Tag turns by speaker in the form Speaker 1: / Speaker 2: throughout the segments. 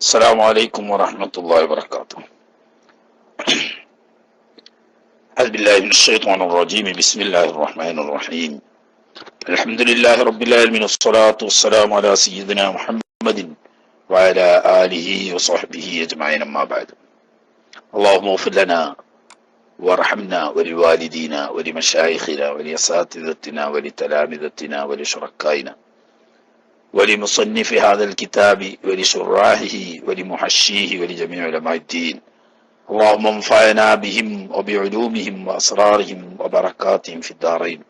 Speaker 1: السلام عليكم ورحمة الله وبركاته. أعوذ بالله من الشيطان الرجيم. بسم الله الرحمن الرحيم. الحمد لله رب العالمين، والصلاة والسلام على سيدنا محمد وعلى آله وصحبه أجمعين، أما بعد. اللهم اغفر لنا وارحمنا ولوالدينا ولمشايخنا ولأساتذتنا ولتلامذتنا ولشركائنا ولمصنف هذا الكتاب ولشراحه ولمحشيه ولجميع علماء الدين. اللهم انفعنا بهم وبعلومهم وأسرارهم وبركاتهم في الدارين.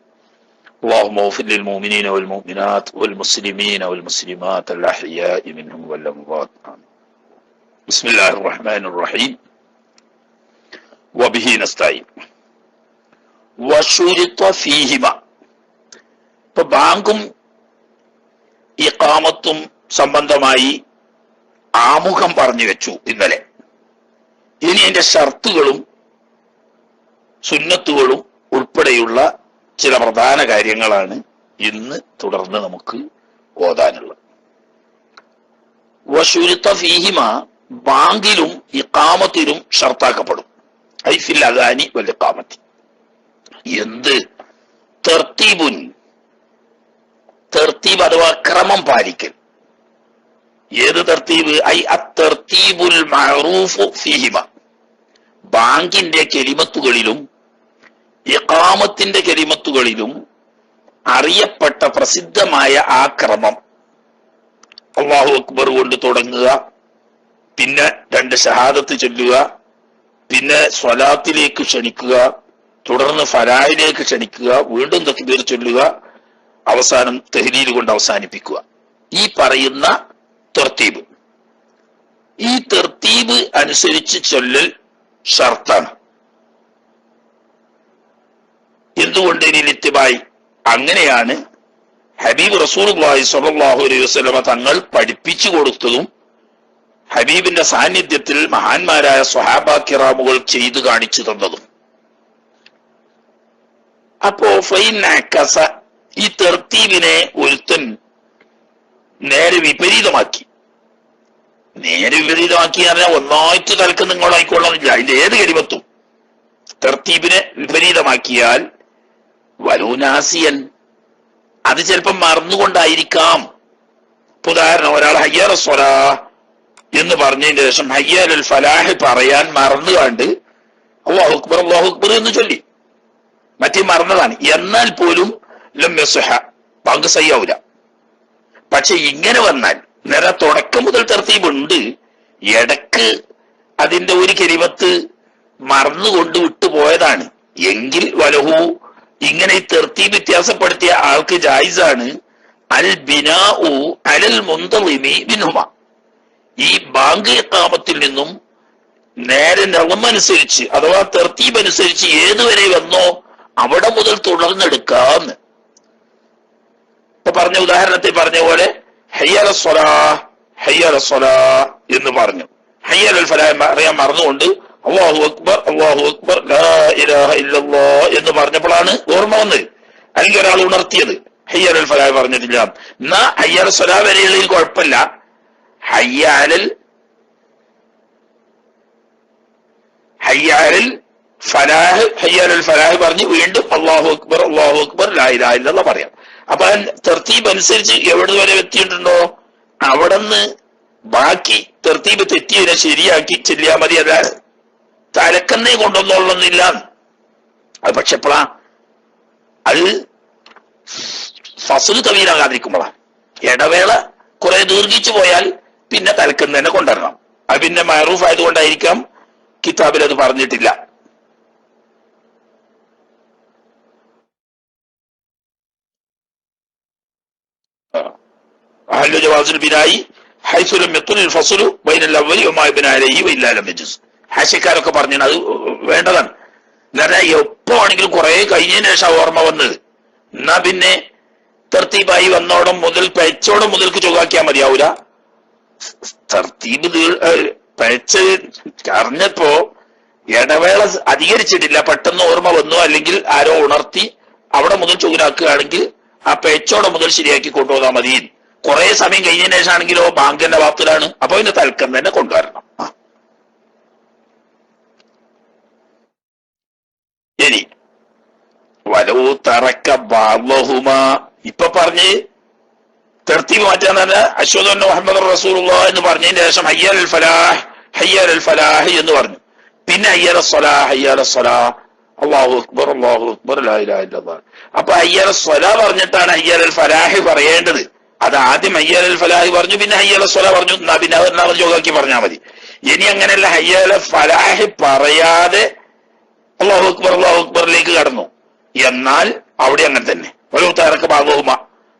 Speaker 1: اللهم اغفر للمؤمنين والمؤمنات والمسلمين والمسلمات الأحياء منهم والأموات. بسم الله الرحمن الرحيم. وبه نستعين. وشرط فيهما. ബാങ്കും ഇഖാമത്തും സംബന്ധമായി ആമുഖം പറഞ്ഞു വെച്ചു ഇന്നലെ. ഇനി അതിന്റെ ഷർത്തുകളും സുന്നത്തുകളും ഉൾപ്പെടെയുള്ള ചില പ്രധാന കാര്യങ്ങളാണ് ഇന്ന് തുടർന്ന് നമുക്ക് ഓതാനുള്ളത്. വശുരിത്ത ഫീഹിമ, ബാങ്കിലും ഇഖാമത്തിലും ഷർത്താക്കപ്പെടും. ഐ ഫിൽ അദാനി വൽ ഇഖാമത്തി. എന്ത്? തർത്തീബുൻ, തർത്തീബ് അഥവാ ക്രമം പാലിക്കൽ. ഏത് തർത്തീബ്? ഐ അത്തർത്തീബുൽ മഅറൂഫു ഫീഹിമ. ബാങ്കിന്റെ കെലിമത്തുകളിലും ഇഖാമത്തിന്റെ കെലിമത്തുകളിലും അറിയപ്പെട്ട പ്രസിദ്ധമായ ആ ക്രമം. അല്ലാഹു അക്ബർ കൊണ്ട് തുടങ്ങുക, പിന്നെ രണ്ട് ഷഹാദത്ത് ചൊല്ലുക, പിന്നെ സ്വലാത്തിലേക്ക് ക്ഷണിക്കുക, തുടർന്ന് ഫലായിലേക്ക് ക്ഷണിക്കുക, വീണ്ടും തക്ബീർ ചൊല്ലുക, അവസാനം തഹ്ലീൽ കൊണ്ട് അവസാനിപ്പിക്കുക. ഈ പറയുന്ന തർത്തീബ്, ഈ തർത്തീബ് അനുസരിച്ച് ചൊല്ലൽ ഷർത്താണ്. എന്തുകൊണ്ട്? ഇത്തിബായി, അങ്ങനെയാണ് ഹബീബ് റസൂലുള്ളാഹി സ്വല്ലല്ലാഹു അലൈഹി വസല്ലമ തങ്ങൾ പഠിപ്പിച്ചു കൊടുത്തതും ഹബീബിന്റെ സാന്നിധ്യത്തിൽ മഹാന്മാരായ സ്വഹാബാ കിറാമുകൾ ചെയ്തു കാണിച്ചു തന്നതും. അപ്പോ ഫൈനഅകസ, ഈ തർത്തീബിനെ ഒരുത്തൻ നേരെ വിപരീതമാക്കി. നേരെ വിപരീതമാക്കി പറഞ്ഞാൽ ഒന്നായിട്ട് തലക്ക് നിങ്ങളായിക്കൊള്ളുന്നില്ല. അതിന്റെ ഏത് കരിമത്തും തർത്തീബിനെ വിപരീതമാക്കിയാൽ വലൂനാസിയൻ, അത് ചിലപ്പം മറന്നുകൊണ്ടായിരിക്കാം. ഉദാഹരണം, ഒരാൾ ഹയ്യാൽ സ്വലാ എന്ന് പറഞ്ഞതിന് ശേഷം ഹയ്യാൽ ഫലാഹ് പറയാൻ മറന്നുകാണ്ട് അല്ലാഹു അക്ബർ അല്ലാഹു അക്ബർ എന്ന് ചൊല്ലി, മറ്റേ മറന്നതാണ്. എന്നാൽ പോലും ബാങ്ക് സയ്യാവൂല. പക്ഷെ ഇങ്ങനെ വന്നാൽ നേരെ തുടക്കം മുതൽ തർത്തീബുണ്ട്, ഇടക്ക് അതിന്റെ ഒരു കെലിമത്ത് മറന്നുകൊണ്ട് വിട്ടുപോയതാണ് എങ്കിൽ വലഹു, ഇങ്ങനെ ഈ തർത്തീബ് വ്യത്യാസപ്പെടുത്തിയ ആൾക്ക് ജായിസാണ് അൽ ബിനാഉ അലൽ മുന്തളിമി ബിൻഹുമ. ഈ ബാങ്ക് ഇഖാമത്തിൽ നിന്നും നേരെ നിറമനുസരിച്ച് അഥവാ തർത്തീബ് അനുസരിച്ച് ഏതുവരെ വന്നോ അവിടെ മുതൽ തുടർന്നെടുക്കാന്ന്. ഇപ്പൊ പറഞ്ഞ ഉദാഹരണത്തിൽ പറഞ്ഞ പോലെ ഹയ്യൽ സ്വലാ ഹയ്യൽ സ്വലാ എന്ന് പറഞ്ഞു, ഹയ്യൽ ഫലാഹ് അറിയാൻ മറന്നുകൊണ്ട് അല്ലാഹു അക്ബർ അല്ലാഹു അക്ബർ ലാ ഇലാഹ ഇല്ലല്ലാഹ് എന്ന് പറഞ്ഞപ്പോഴാണ് ഓർമ്മ വന്നത്. അല്ലെങ്കിൽ ഒരാൾ ഉണർത്തിയത് ഹയ്യൽ ഫലാഹ് പറഞ്ഞിട്ടില്ല. എന്നാ ഹയ്യൽ സ്വലാ വരെയുള്ളതിൽ കുഴപ്പമില്ല. ഹയ്യാൽ ഫലാഹ്, ഹയ്യാൽ ഫലാഹ് പറഞ്ഞ് വീണ്ടും അല്ലാഹു അക്ബർ ലാ ഇലാഹ ഇല്ലല്ലാഹ് പറയാം. അപ്പൊ തർത്തീബ് അനുസരിച്ച് എവിടെ വരെ എത്തിയിട്ടുണ്ടോ അവിടെ നിന്ന് ബാക്കി തർത്തീബ് തെറ്റിയതിനെ ശരിയാക്കി ചെല്ലിയാൽ മതി. അല്ല തലക്കന്നേ കൊണ്ടൊന്നുള്ളൊന്നില്ല. അത് പക്ഷെ എപ്പോഴാ? അത് ഫസ്ല് തവീലാകാതിരിക്കുമ്പോഴാ. ഇടവേള കുറെ ദീർഘിച്ചു പോയാൽ പിന്നെ തലക്കന്ന് തന്നെ കൊണ്ടുവരണം. അത് പിന്നെ മഅറൂഫ് ആയതുകൊണ്ടായിരിക്കാം കിതാബിൽ അത് പറഞ്ഞിട്ടില്ല. ഹാഷ്യക്കാരൊക്കെ പറഞ്ഞു അത് വേണ്ടതാണ്. കാരണം എപ്പോ ആണെങ്കിലും കുറെ കഴിഞ്ഞതിന് ശേഷം ഓർമ്മ വന്നത്. എന്നാ പിന്നെ തർത്തീബായി വന്നോടം മുതൽ പഴച്ചോടം മുതൽക്ക് ചൊവ്വാക്കിയാൽ മതിയാവൂല. തർത്തീബ് പഴച്ച് അറിഞ്ഞപ്പോ ഇടവേള അധികരിച്ചിട്ടില്ല, പെട്ടെന്ന് ഓർമ്മ വന്നു, അല്ലെങ്കിൽ ആരോ ഉണർത്തി അവിടെ മുതൽ ചൊവ്വാക്കുകയാണെങ്കിൽ ആ പേച്ചോടെ മുതൽ ശരിയാക്കി കൊണ്ടുപോകാൻ മതി. കുറെ സമയം കഴിഞ്ഞതിന് ശേഷമാണെങ്കിലോ ബാങ്കിന്റെ ബാത്തിലാണ്. അപ്പൊ പിന്നെ തൽക്കം തന്നെ കൊണ്ടുവരണം. ഇനി വലൂ തറക്ക ബാഹുമ ഇപ്പൊ പറഞ്ഞ് തെർത്തീബ് മാറ്റാൻ തന്നെ അശ്വദ് മുഹമ്മദ് റസൂലുള്ളാഹി എന്ന് പറഞ്ഞതിന് ശേഷം ഹയ്യൽ ഫലാഹ് ഹയ്യൽ ഫലാഹ് എന്ന് പറഞ്ഞു. പിന്നെ ഹയ്യൽ സ്വലാഹ് ഹയ്യൽ സ്വലാഹ് അല്ലാഹു അക്ബർ അല്ലാഹു അക്ബർ ലാ ഇലാഹ ഇല്ലല്ലാഹ്. അപ്പൊ ഹയ്യൽ സ്വലാഹ് പറഞ്ഞിട്ടാണ് ഹയ്യൽ ഫലാഹ് പറയേണ്ടത്. അത് ആദ്യം ഹയ്യൽ ഫലാഹ് പറഞ്ഞു, പിന്നെ ഹയ്യൽ സ്വലാഹ് പറഞ്ഞു. പിന്നെ ചോദിക്കി പറഞ്ഞാൽ മതി. ഇനി അങ്ങനെയല്ല, ഹയ്യൽ ഫലാഹ് പറയാതെ അല്ലാഹു അക്ബറിലേക്ക് കടന്നു എന്നാൽ അവിടെ അങ്ങനെ തന്നെ ഒരു തറക്ക ബാഹുമ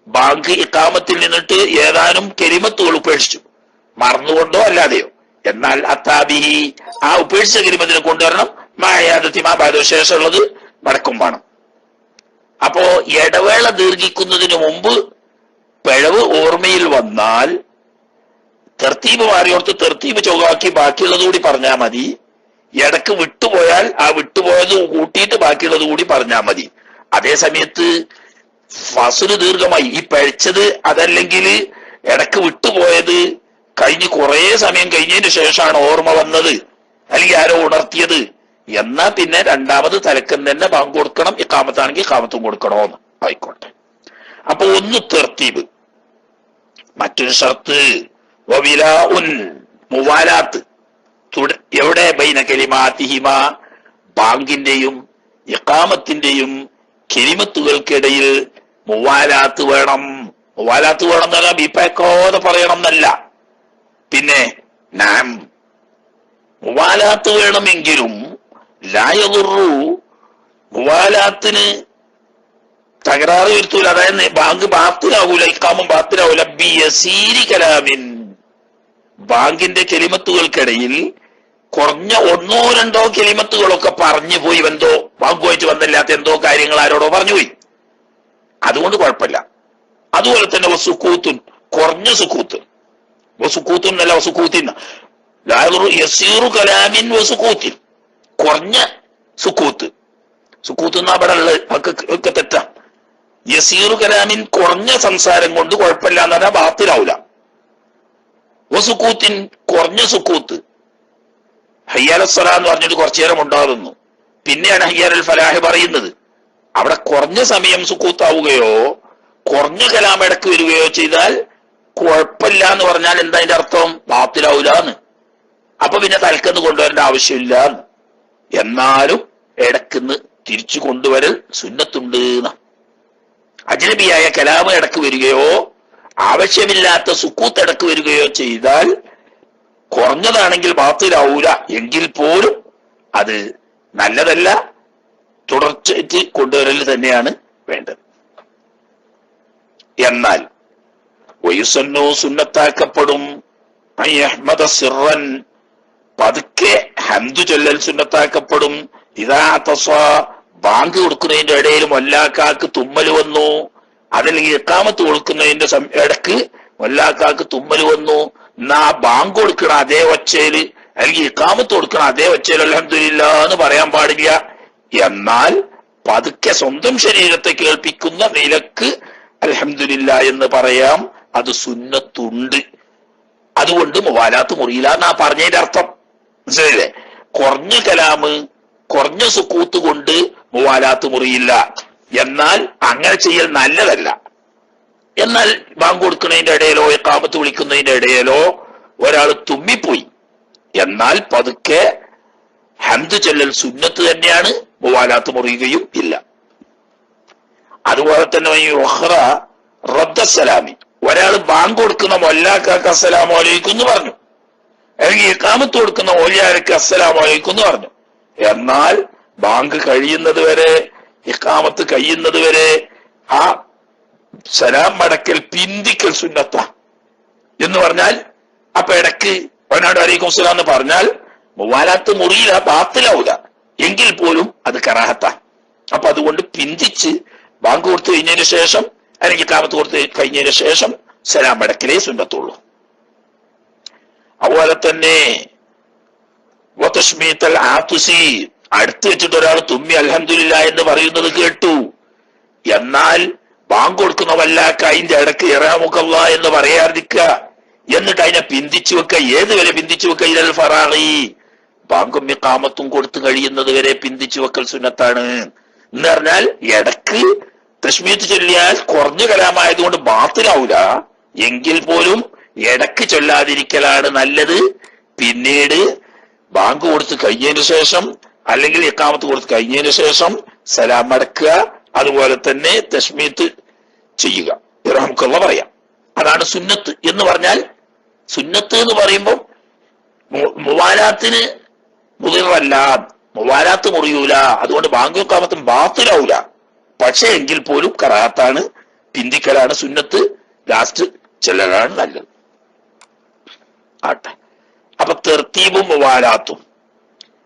Speaker 1: ബാങ്ക് ഇഖാമത്തിൽ നിന്നിട്ട് ഏതാനും കെലിമത്തുകൾ ഉപേക്ഷിച്ചു, മറന്നുകൊണ്ടോ അല്ലാതെയോ. എന്നാൽ അത്താബിഹി ആ ഉപേക്ഷിച്ച കെലിമത്തിനെ കൊണ്ടുവരണം. മായാദത്തിമാ ശേഷമുള്ളത് മടക്കും വേണം. അപ്പോ ഇടവേള ദീർഘിക്കുന്നതിന് മുമ്പ് പിഴവ് ഓർമ്മയിൽ വന്നാൽ തെർത്തീബ് മാറിയോർത്ത് തെർത്തീബ് ചൊവ്വാക്കി ബാക്കിയുള്ളത് കൂടി പറഞ്ഞാൽ മതി. ഇടക്ക് വിട്ടുപോയാൽ ആ വിട്ടുപോയത് കൂട്ടിയിട്ട് ബാക്കിയുള്ളത് കൂടി പറഞ്ഞാൽ മതി. അതേ സമയത്ത് ഫസ്ല് ദീർഘമായി ഈ പഴിച്ചത് അതല്ലെങ്കിൽ ഇടക്ക് വിട്ടുപോയത് കഴിഞ്ഞ് കുറെ സമയം കഴിഞ്ഞതിന് ശേഷമാണ് ഓർമ്മ വന്നത്, അല്ലെങ്കിൽ ആരോ ഉണർത്തിയത്, എന്നാ പിന്നെ രണ്ടാമത് തലക്കം തന്നെ ബാങ്ക് കൊടുക്കണം. ഇഖാമത്താണെങ്കിൽ ഇഖാമത്തും കൊടുക്കണോന്ന് ആയിക്കോട്ടെ. അപ്പൊ ഒന്ന് തെർത്തീബ്, മറ്റൊരു ഷർത്ത് മുവാലാത്ത്. എവിടെ ബൈന കലിമാതിഹിമ ബാങ്കിന്റെയും ഇഖാമത്തിന്റെയും കെലിമത്തുകൾക്കിടയിൽ മുവാലാത്ത് വേണം. മുവാലാത്ത് വേണം എന്നല്ല ബീപ്പാക്കോതെ പറയണം എന്നല്ല. പിന്നെ നാം മുവാലാത്ത് വേണമെങ്കിലും ലായതുറു മുവാലാത്തിന് തകരാറ് വരുത്തൂല. അതായത് ബാങ്ക് ബാത്തിലാവൂല, ഇഖാമും ബാത്തിലാവൂല. ബിയസീരി കലാമിൻ ബാങ്കിന്റെ കെലിമത്തുകൾക്കിടയിൽ കുറഞ്ഞ ഒന്നോ രണ്ടോ കെലിമത്തുകളൊക്കെ പറഞ്ഞു പോയി, എന്തോ ബാങ്ക് വായിച്ച് വന്നില്ലാത്ത എന്തോ കാര്യങ്ങൾ ആരോടോ പറഞ്ഞുപോയി, അതുകൊണ്ട് കുഴപ്പമില്ല. അതുപോലെ തന്നെ വസുക്കൂത്തുൻ കുറഞ്ഞ സുക്കൂത്ത്, വസുക്കൂത്തുൻ അല്ല വസുക്കൂത്തിൻ യസീറു കലാമിൻ വസുക്കൂത്തിൻ കുറഞ്ഞ സുക്കൂത്ത്. സുക്കൂത്ത് എന്നാ അവിടെ ഉള്ളത് ഒക്കെ തെറ്റാ. യസീറു കലാമിൻ കുറഞ്ഞ സംസാരം കൊണ്ട് കുഴപ്പമില്ല എന്ന് പറഞ്ഞാൽ ബാത്തിലാവൂല. വസുക്കൂത്തിൻ കുറഞ്ഞ സുക്കൂത്ത്. ഹയ്യാൽ സ്വലാ എന്ന് പറഞ്ഞിട്ട് കുറച്ചു നേരം ഉണ്ടാകുന്നു, പിന്നെയാണ് ഹയ്യാൽ ഫലാഹ് പറയുന്നത്. അവിടെ കുറഞ്ഞ സമയം സുക്കൂത്താവുകയോ കുറഞ്ഞ കലാം ഇടക്ക് വരികയോ ചെയ്താൽ കുഴപ്പമില്ല എന്ന് പറഞ്ഞാൽ എന്താ അതിന്റെ അർത്ഥം? ബാത്തിലാവൂല എന്ന്. അപ്പൊ പിന്നെ തലക്കെന്ന് കൊണ്ടുവരേണ്ട ആവശ്യമില്ല. എന്നാലും ഇടക്കുന്ന് തിരിച്ചു കൊണ്ടുവരൽ സുന്നത്തുണ്ട്. അജ്നബിയായ കലാമ് ഇടക്ക് വരികയോ ആവശ്യമില്ലാത്ത സുക്കൂത്ത് ഇടക്ക് വരികയോ ചെയ്താൽ കുറഞ്ഞതാണെങ്കിൽ ബാത്തിലാവൂല, എങ്കിൽ പോലും അത് നല്ലതല്ല, തുടർച്ചയായിട്ട് കൊണ്ടുവരൽ തന്നെയാണ് വേണ്ടത്. എന്നാൽ വയുസന്നു സുന്നത്താക്കപ്പെടും അഹ്മദ സിറൻ പതുക്കെ ഹംദു ചൊല്ലൽ സുന്നത്താക്കപ്പെടും. ഇതാ തസ ബാങ്ക് കൊടുക്കുന്നതിന്റെ ഇടയിൽ വല്ലാക്കാക്ക് തുമ്മൽ വന്നു, അതല്ലെങ്കിൽ ഇഖാമത്ത് കൊടുക്കുന്നതിന്റെ ഇടക്ക് വല്ലാക്കാക്ക് തുമ്മൽ വന്നു, എന്നാ ബാങ്ക് കൊടുക്കണ അതേ ഒച്ചയില് അല്ലെങ്കിൽ ഇഖാമത്ത് കൊടുക്കണ അതേ ഒച്ചയിൽ അൽഹംദുലില്ലാ എന്ന് പറയാൻ പാടില്ല. എന്നാൽ പതുക്കെ സ്വന്തം ശരീരത്തെ കേൾപ്പിക്കുന്ന നിലക്ക് അൽഹംദുലില്ലാ എന്ന് പറയാം. അത് സുന്നത്തുണ്ട്. അതുകൊണ്ട് മുവാലാത്ത് മുറിയില്ല എന്നാ പറഞ്ഞതിന്റെ അർത്ഥം. മനസ്സിലായില്ലേ? കുറഞ്ഞ കലാമ് കുറഞ്ഞ സുക്കൂത്ത് കൊണ്ട് മുവാലാത്ത് മുറിയില്ല. എന്നാൽ അങ്ങനെ ചെയ്യൽ നല്ലതല്ല. എന്നാൽ ബാങ്ക് കൊടുക്കുന്നതിന്റെ ഇടയിലോ ഇഖാമത്ത് വിളിക്കുന്നതിന്റെ ഇടയിലോ ഒരാൾ തുമ്മിപ്പോയി, എന്നാൽ പതുക്കെ ഹംദ് ചൊല്ലൽ സുന്നത്ത് തന്നെയാണ്, മുവാലാത്ത് മുറിയുകയും ഇല്ല. അതുപോലെ തന്നെ റദ്ദസ്സലാമി ഒരാൾ ബാങ്ക് കൊടുക്കുന്ന മൊല്ലാക്കാക്ക് അസ്സലാമു അലൈക്കും എന്ന് പറഞ്ഞു, അല്ലെങ്കിൽ ഇഖാമത്ത് കൊടുക്കുന്ന ഓലിയാർക്ക് അസ്സലാമു അലൈക്കും എന്ന് പറഞ്ഞു. എന്നാൽ ബാങ്ക് കഴിയുന്നത് വരെ ഇഖാമത്ത് കഴിയുന്നത് വരെ ആ സലാം മടക്കൽ പിന്തിക്കൽ സുന്നത്ത എന്ന് പറഞ്ഞാൽ അപ്പൊ ഇടക്ക് അവനോട് അലൈക്കും സലാം എന്ന് പറഞ്ഞാൽ മുവാലാത്ത് മുറിയില്ല, ബാത്തിലാവൂല, എങ്കിൽ പോലും അത് കറാഹത്ത. അപ്പൊ അതുകൊണ്ട് പിന്തിച്ച് ബാങ്ക് കൊടുത്തു കഴിഞ്ഞതിന് ശേഷം അല്ലെങ്കിൽ ഇഖാമത്ത് കൊടുത്ത് കഴിഞ്ഞതിന് ശേഷം സലാം മടക്കലേ സുന്നത്തുള്ളൂ. അതുപോലെ തന്നെ അടുത്ത് വെച്ചിട്ട് ഒരാൾ തുമ്മി അൽഹംദുലില്ലാ എന്ന് പറയുന്നത് കേട്ടു, എന്നാൽ ബാങ്ക് കൊടുക്കുന്ന വല്ലാക്ക അതിന്റെ ഇടക്ക് ഇറമുക്കല്ല എന്ന് പറയാതിരിക്കുക, എന്നിട്ട് അതിനെ പിന്തിച്ചു വെക്ക. ഏത് വരെ പിന്തിച്ചു വെക്ക? ഇലൽ ഫറാഗി, ബാങ്കും ഇഖാമത്തും കൊടുത്തു കഴിയുന്നത് വരെ പിന്തിച്ചു വെക്കൽ സുന്നത്താണ് എന്ന് പറഞ്ഞാൽ ഇടക്ക് തസ്മീത്ത് ചൊല്ലിയാൽ കുറഞ്ഞ കലാമായതുകൊണ്ട് ബാത്തിലാവൂല, എങ്കിൽ പോലും ഇടക്ക് ചൊല്ലാതിരിക്കലാണ് നല്ലത്. പിന്നീട് ബാങ്ക് കൊടുത്ത് കഴിഞ്ഞതിന് ശേഷം അല്ലെങ്കിൽ ഇഖാമത്ത് കൊടുത്ത് കഴിഞ്ഞതിന് ശേഷം സലാം മടക്കുക, അതുപോലെ തന്നെ തസ്മീത്ത് ചെയ്യുക, ഇർഹമുക്കല്ലാ പറയാം. അതാണ് സുന്നത്ത് എന്ന് പറഞ്ഞാൽ. സുന്നത്ത് എന്ന് പറയുമ്പോൾ മുവാലാത്തിന് മുതിറല്ല, മുവാലാത്ത് മുറിയൂല, അതുകൊണ്ട് ബാങ്കും ഇഖാമത്തും ബാത്തിലാവൂല. പക്ഷെ എങ്കിൽ പോലും കറാത്താണ്, പിന്തിക്കലാണ് സുന്നത്ത്, ലാസ്റ്റ് ചെല്ലലാണ് നല്ലത്. ആട്ടെ, അപ്പൊ തെർത്തീബും മുവാലാത്തും.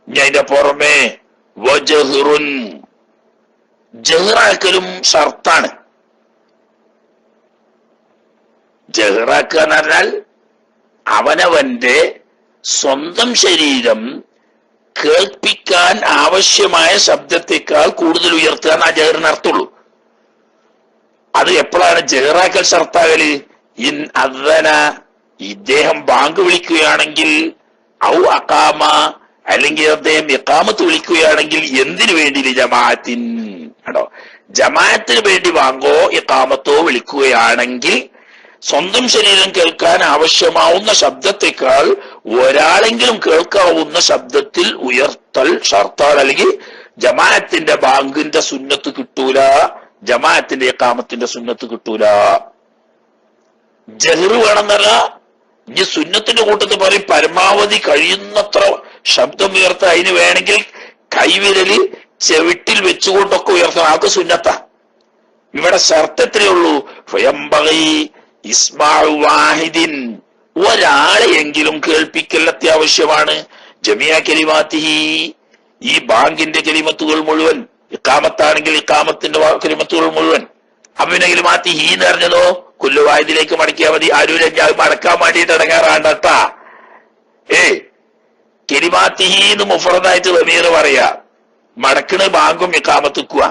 Speaker 1: ഇനി അതിന്റെ പുറമെ വജഹ്റുൻ, ജഹ്റാക്കലും ഷർത്താണ്. ജഹ്റാക്കുക എന്ന് പറഞ്ഞാൽ അവനവന്റെ സ്വന്തം ശരീരം കേൾപ്പിക്കാൻ ആവശ്യമായ ശബ്ദത്തെക്കാൾ കൂടുതൽ ഉയർത്തുക എന്നാ ജഹറിന് അർത്ഥമുള്ളൂ. അത് എപ്പോഴാണ് ജഹറാക്കൽ ഷർത്താകല്? ഇൻ അദ്ദന, ഇദ്ദേഹം ബാങ്ക് വിളിക്കുകയാണെങ്കിൽ, ഔ അഖാമ, അല്ലെങ്കിൽ അദ്ദേഹം ഇഖാമത്ത് വിളിക്കുകയാണെങ്കിൽ. എന്തിനു വേണ്ടി? ജമാഅത്തിൻ, കേട്ടോ, ജമാഅത്തിന് വേണ്ടി ബാങ്കോ ഇഖാമത്തോ വിളിക്കുകയാണെങ്കിൽ സ്വന്തം ശരീരം കേൾക്കാൻ ആവശ്യമാവുന്ന ശബ്ദത്തെക്കാൾ ഒരാളെങ്കിലും കേൾക്കാവുന്ന ശബ്ദത്തിൽ ഉയർത്തൽ ഷർത്താണ്. അല്ലെങ്കിൽ ജമാഅത്തിന്റെ ബാങ്കിന്റെ സുന്നത്ത് കിട്ടൂല, ജമാഅത്തിന്റെ ഇഖാമത്തിന്റെ സുന്നത്ത് കിട്ടൂല. ജഹ്റ് വേണമെന്നല്ല, ഇനി സുന്നത്തിന്റെ കൂട്ടത്തിൽ പറയും പരമാവധി കഴിയുന്നത്ര ശബ്ദം ഉയർത്താൻ. അതിന് വേണമെങ്കിൽ കൈവിരല് ചെവിട്ടിൽ വെച്ചുകൊണ്ടൊക്കെ ഉയർത്തണം, അതൊക്കെ സുന്നത്താ. ഇവിടെ ഷർത്തത്രേ ഉള്ളൂ, ഇസ്മാഉ വാഹിദിൻ, ഒരാളെയെങ്കിലും കേൾപ്പിക്കൽ അത്യാവശ്യമാണ്. ജമിയ കലിമാത്തിഹി, ഈ ബാങ്കിന്റെ കലിമത്തുകൾ മുഴുവൻ, ഇഖാമത്താണെങ്കിൽ ഇഖാമത്തിന്റെ കലിമത്തുകൾ മുഴുവൻ. അമ്മിനെ കലിമാത്തിഹി എന്ന് പറഞ്ഞതോ കുല്ലു വാഹിദിലേക്ക് മടക്കിയാൽ മതി. ആരും മടക്കാൻ വേണ്ടിയിട്ട് ഇടങ്ങാറാണ്ടട്ടാ. കലിമാത്തിഹി എന്ന് മുഫറദായിട്ട് വമീർ പറയാ, മടക്കണ് ബാങ്കും ഇഖാമത്തുക്കുക.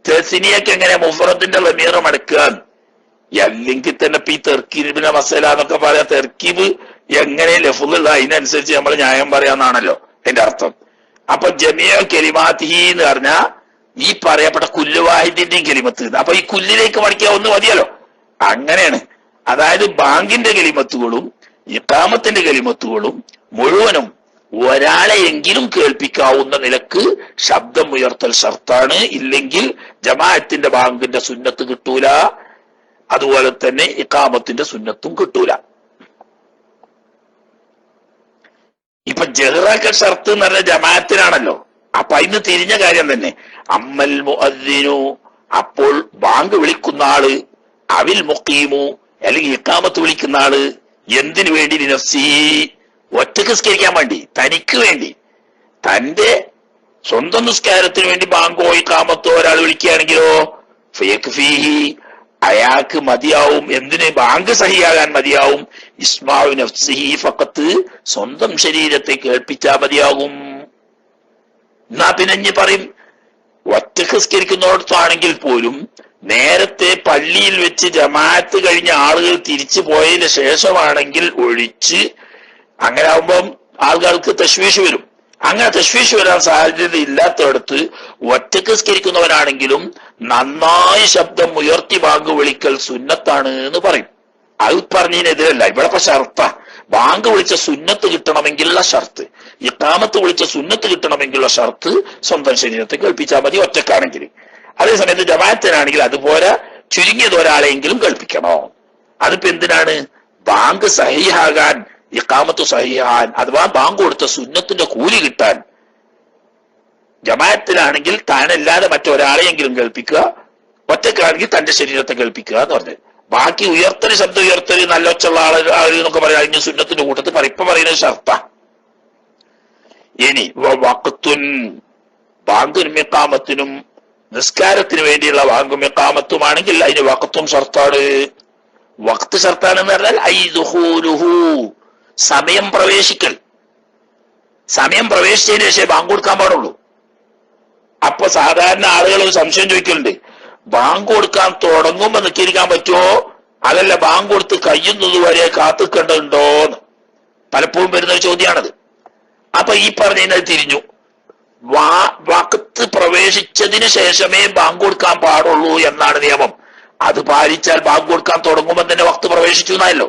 Speaker 1: തെസിനിയൊക്കെ എങ്ങനെ മുഫറദിന്റെ വമീർ മടക്കുക? അല്ലെങ്കിൽ തന്നെ ഈ തെർക്കീബിന്റെ മസല എന്നൊക്കെ പറയാ. തെർക്കീബ് എങ്ങനെ ലഫ്ളുള്ള അതിനനുസരിച്ച് നമ്മൾ ന്യായം പറയാന്നാണല്ലോ എന്റെ അർത്ഥം. അപ്പൊ ജമിയ കലിമാത്തിഹി എന്ന് പറഞ്ഞാ ഈ പറയപ്പെട്ട കുല്ലുവാഹിദിന്റെയും കലിമത്ത്. അപ്പൊ ഈ കുല്ലിലേക്ക് മടക്കിയാ ഒന്ന് മതിയല്ലോ. അങ്ങനെയാണ്. അതായത് ബാങ്കിന്റെ കലിമത്തുകളും ഇഖാമത്തിന്റെ കലിമത്തുകളും മുഴുവനും ഒരാളെയെങ്കിലും കേൾപ്പിക്കാവുന്ന നിലക്ക് ശബ്ദം ഉയർത്തൽ ഷർത്താണ്. ഇല്ലെങ്കിൽ ജമാഅത്തിന്റെ ബാങ്കിന്റെ സുന്നത്ത് കിട്ടൂല, അതുപോലെ തന്നെ ഇഖാമത്തിന്റെ സുന്നത്തും കിട്ടൂല. ഇപ്പൊ ജഹ്റാക്കൽ ഷർത്ത് എന്ന് പറഞ്ഞ ജമാഅത്തിനാണല്ലോ. അപ്പൊ അതിന് തിരിഞ്ഞ കാര്യം തന്നെ. അമ്മൽ മുഅദ്ദിനു, അപ്പോൾ ബാങ്ക് വിളിക്കുന്ന ആള്, അവിൽ മുഖീമു, അല്ലെങ്കിൽ ഇഖാമത്ത് വിളിക്കുന്ന ആള്. എന്തിനു വേണ്ടി? നഫ്സി, ഒറ്റക്ക് നിസ്കരിക്കാൻ വേണ്ടി, തനിക്ക് വേണ്ടി, തന്റെ സ്വന്തം നിസ്കാരത്തിന് വേണ്ടി ബാങ്കോ ഇഖാമത്തോ ഒരാൾ വിളിക്കുകയാണെങ്കിലോ ഫയക്ഫീഹി, അയാൾക്ക് മതിയാവും. എന്തിന്? ബാങ്ക് സഹിയാകാൻ മതിയാവും. ഇസ്മാഉ നഫ്സിഹി ഫഖത്ത്, സ്വന്തം ശരീരത്തെ കേൾപ്പിച്ചാൽ മതിയാകും. എന്നാ പിന്നെ ഇനി പറയും ഒറ്റക്ക് നിസ്കരിക്കുന്നിടത്താണെങ്കിൽ പോലും നേരത്തെ പള്ളിയിൽ വെച്ച് ജമാഅത്ത് കഴിഞ്ഞ ആളുകൾ തിരിച്ചു പോയതിന് ശേഷമാണെങ്കിൽ ഒഴിച്ച്, അങ്ങനെ ആവുമ്പം ആളുകൾക്ക് തശ്വീഷ് വരും. അങ്ങനെ തശ്വീഷ് വരാൻ സാധ്യത ഇല്ലാത്തടത്ത് ഒറ്റക്ക് നിസ്കരിക്കുന്നവരാണെങ്കിലും നന്നായി ശബ്ദം ഉയർത്തി ബാങ്ക് വിളിക്കൽ സുന്നത്താണ് എന്ന് പറയും. അത് പറഞ്ഞതിനെതിരല്ല. ഇവിടെ ഇപ്പൊ ഷർത്ത, ബാങ്ക് വിളിച്ച സുന്നത്ത് കിട്ടണമെങ്കിലുള്ള ഷർത്ത്, ഇഖാമത്ത് വിളിച്ച സുന്നത്ത് കിട്ടണമെങ്കിലുള്ള ഷർത്ത് സ്വന്തം ശരീരത്തെ കേൾപ്പിച്ചാൽ മതി ഒറ്റക്കാണെങ്കിൽ. അതേസമയത്ത് ജമാഅത്തിനാണെങ്കിൽ അതുപോലെ ചുരുങ്ങിയത് ഒരാളെങ്കിലും കേൾപ്പിക്കണോ. അതിപ്പോ എന്തിനാണ്? ബാങ്ക് സഹിഹാകാൻ, ഇഖാമത്ത് സഹിഹാൻ, അഥവാ ബാങ്ക് കൊടുത്ത സുന്നത്തിന്റെ കൂലി കിട്ടാൻ. ജമാഅത്തിലാണെങ്കിൽ താനല്ലാതെ മറ്റൊരാളെയെങ്കിലും കേൾപ്പിക്കുക, ഒറ്റക്കാണെങ്കിൽ തന്റെ ശരീരത്തെ കേൾപ്പിക്കുക എന്ന് പറഞ്ഞത്. ബാക്കി ഉയർത്തല്, ശബ്ദം ഉയർത്തല്, നല്ല ഒച്ചുള്ള ആള് എന്നൊക്കെ പറയാം. അതിന് സുന്നത്തിന്റെ കൂട്ടത്തിൽ ഇപ്പൊ പറയുന്നത് ഷർത്ത. ഇനി വഖ്തുൻ, ബാങ്കും ഇഖാമത്തിനും നിസ്കാരത്തിന് വേണ്ടിയുള്ള ബാങ്കും ഇഖാമത്തുമാണെങ്കിൽ അതിന് വഖ്തും ഷർത്താണ്. വഖ്ത് ഷർത്താണെന്ന് പറഞ്ഞാൽ ഐ ദുഖൂലുഹു, സമയം പ്രവേശിക്കൽ. സമയം പ്രവേശിച്ചതിന് ശേഷം ബാങ്ക് കൊടുക്കാൻ പാടുള്ളൂ. അപ്പൊ സാധാരണ ആളുകൾ സംശയം ചോദിക്കലുണ്ട്, ബാങ്ക് കൊടുക്കാൻ തുടങ്ങുമ്പോ നിൽക്കിരിക്കാൻ പറ്റുമോ, അതല്ല ബാങ്ക് കൊടുത്ത് കഴിയുന്നത് വരെ കാത്തുക്കേണ്ടതുണ്ടോന്ന് പലപ്പോഴും വരുന്ന ചോദ്യമാണത്. അപ്പൊ ഈ പറഞ്ഞത് തിരിഞ്ഞു. വഖത്ത് പ്രവേശിച്ചതിന് ശേഷമേ ബാങ്ക് കൊടുക്കാൻ പാടുള്ളൂ എന്നാണ് നിയമം. അത് പാലിച്ചാൽ ബാങ്ക് കൊടുക്കാൻ തുടങ്ങുമ്പോൾ തന്നെ വഖത്ത് പ്രവേശിച്ചു എന്നായല്ലോ.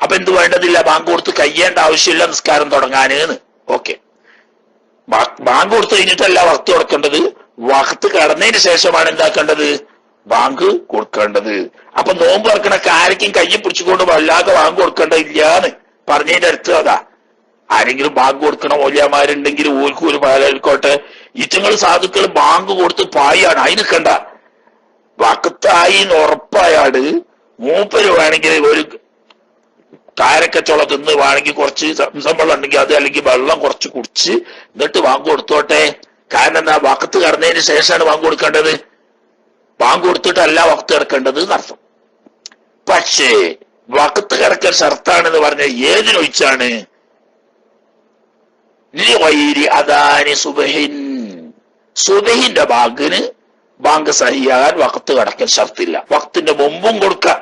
Speaker 1: അപ്പൊ എന്ത് വേണ്ടതില്ല, ബാങ്ക് കൊടുത്ത് കഴിയേണ്ട ആവശ്യമില്ല നിസ്കാരം തുടങ്ങാനെന്ന്. ഓക്കെ, ബാങ്ക് കൊടുത്തു കഴിഞ്ഞിട്ടല്ല വഖത്ത് കൊടുക്കേണ്ടത്, വഖത്ത് കടന്നതിന് ശേഷമാണ് എന്താക്കേണ്ടത്, ബാങ്ക് കൊടുക്കേണ്ടത്. അപ്പൊ നോമ്പ് തുറക്കണ ആരൊക്കെയും കയ്യിൽ പിടിച്ചുകൊണ്ട് വല്ലാതെ ബാങ്ക് കൊടുക്കേണ്ടതില്ലാന്ന് പറഞ്ഞതിന്റെ അടുത്ത് അതാ. ആരെങ്കിലും ബാങ്ക് കൊടുക്കണ മൗല്യമാരുണ്ടെങ്കിൽ ഓൽക്കും ഒരു പാലായിക്കോട്ടെ. ഇറ്റങ്ങൾ സാധുക്കൾ ബാങ്ക് കൊടുത്ത് പായാണ്, അതിന് കണ്ട വഖത്തായി ഉറപ്പായാട് മൂപ്പര് വേണമെങ്കിൽ ഒരു കാരക്കച്ചോള തിന്ന് വേണമെങ്കിൽ കുറച്ച് സംബളം ഉണ്ടെങ്കിൽ അത്, അല്ലെങ്കിൽ വെള്ളം കുറച്ച് കുടിച്ച് എന്നിട്ട് ബാങ്ക് കൊടുത്തോട്ടെ. കാരണം എന്താ, വഖത്ത് കടന്നതിന് ശേഷമാണ് ബാങ്ക് കൊടുക്കേണ്ടത്, ബാങ്ക് കൊടുത്തിട്ടല്ല വഖത്ത് കിടക്കേണ്ടത് എന്നർത്ഥം. പക്ഷേ വഖത്ത് കിടക്കൽ ഷർത്താണെന്ന് പറഞ്ഞ ഏതിനൊഴിച്ചാണ്, അദാനി സുബഹിൻ, സുബഹിന്റെ ബാങ്കിന് ബാങ്ക് സഹിയാകാൻ വഖത്ത് കിടക്കൽ ഷർത്തില്ല. വഖത്തിന്റെ മുമ്പും കൊടുക്കാം.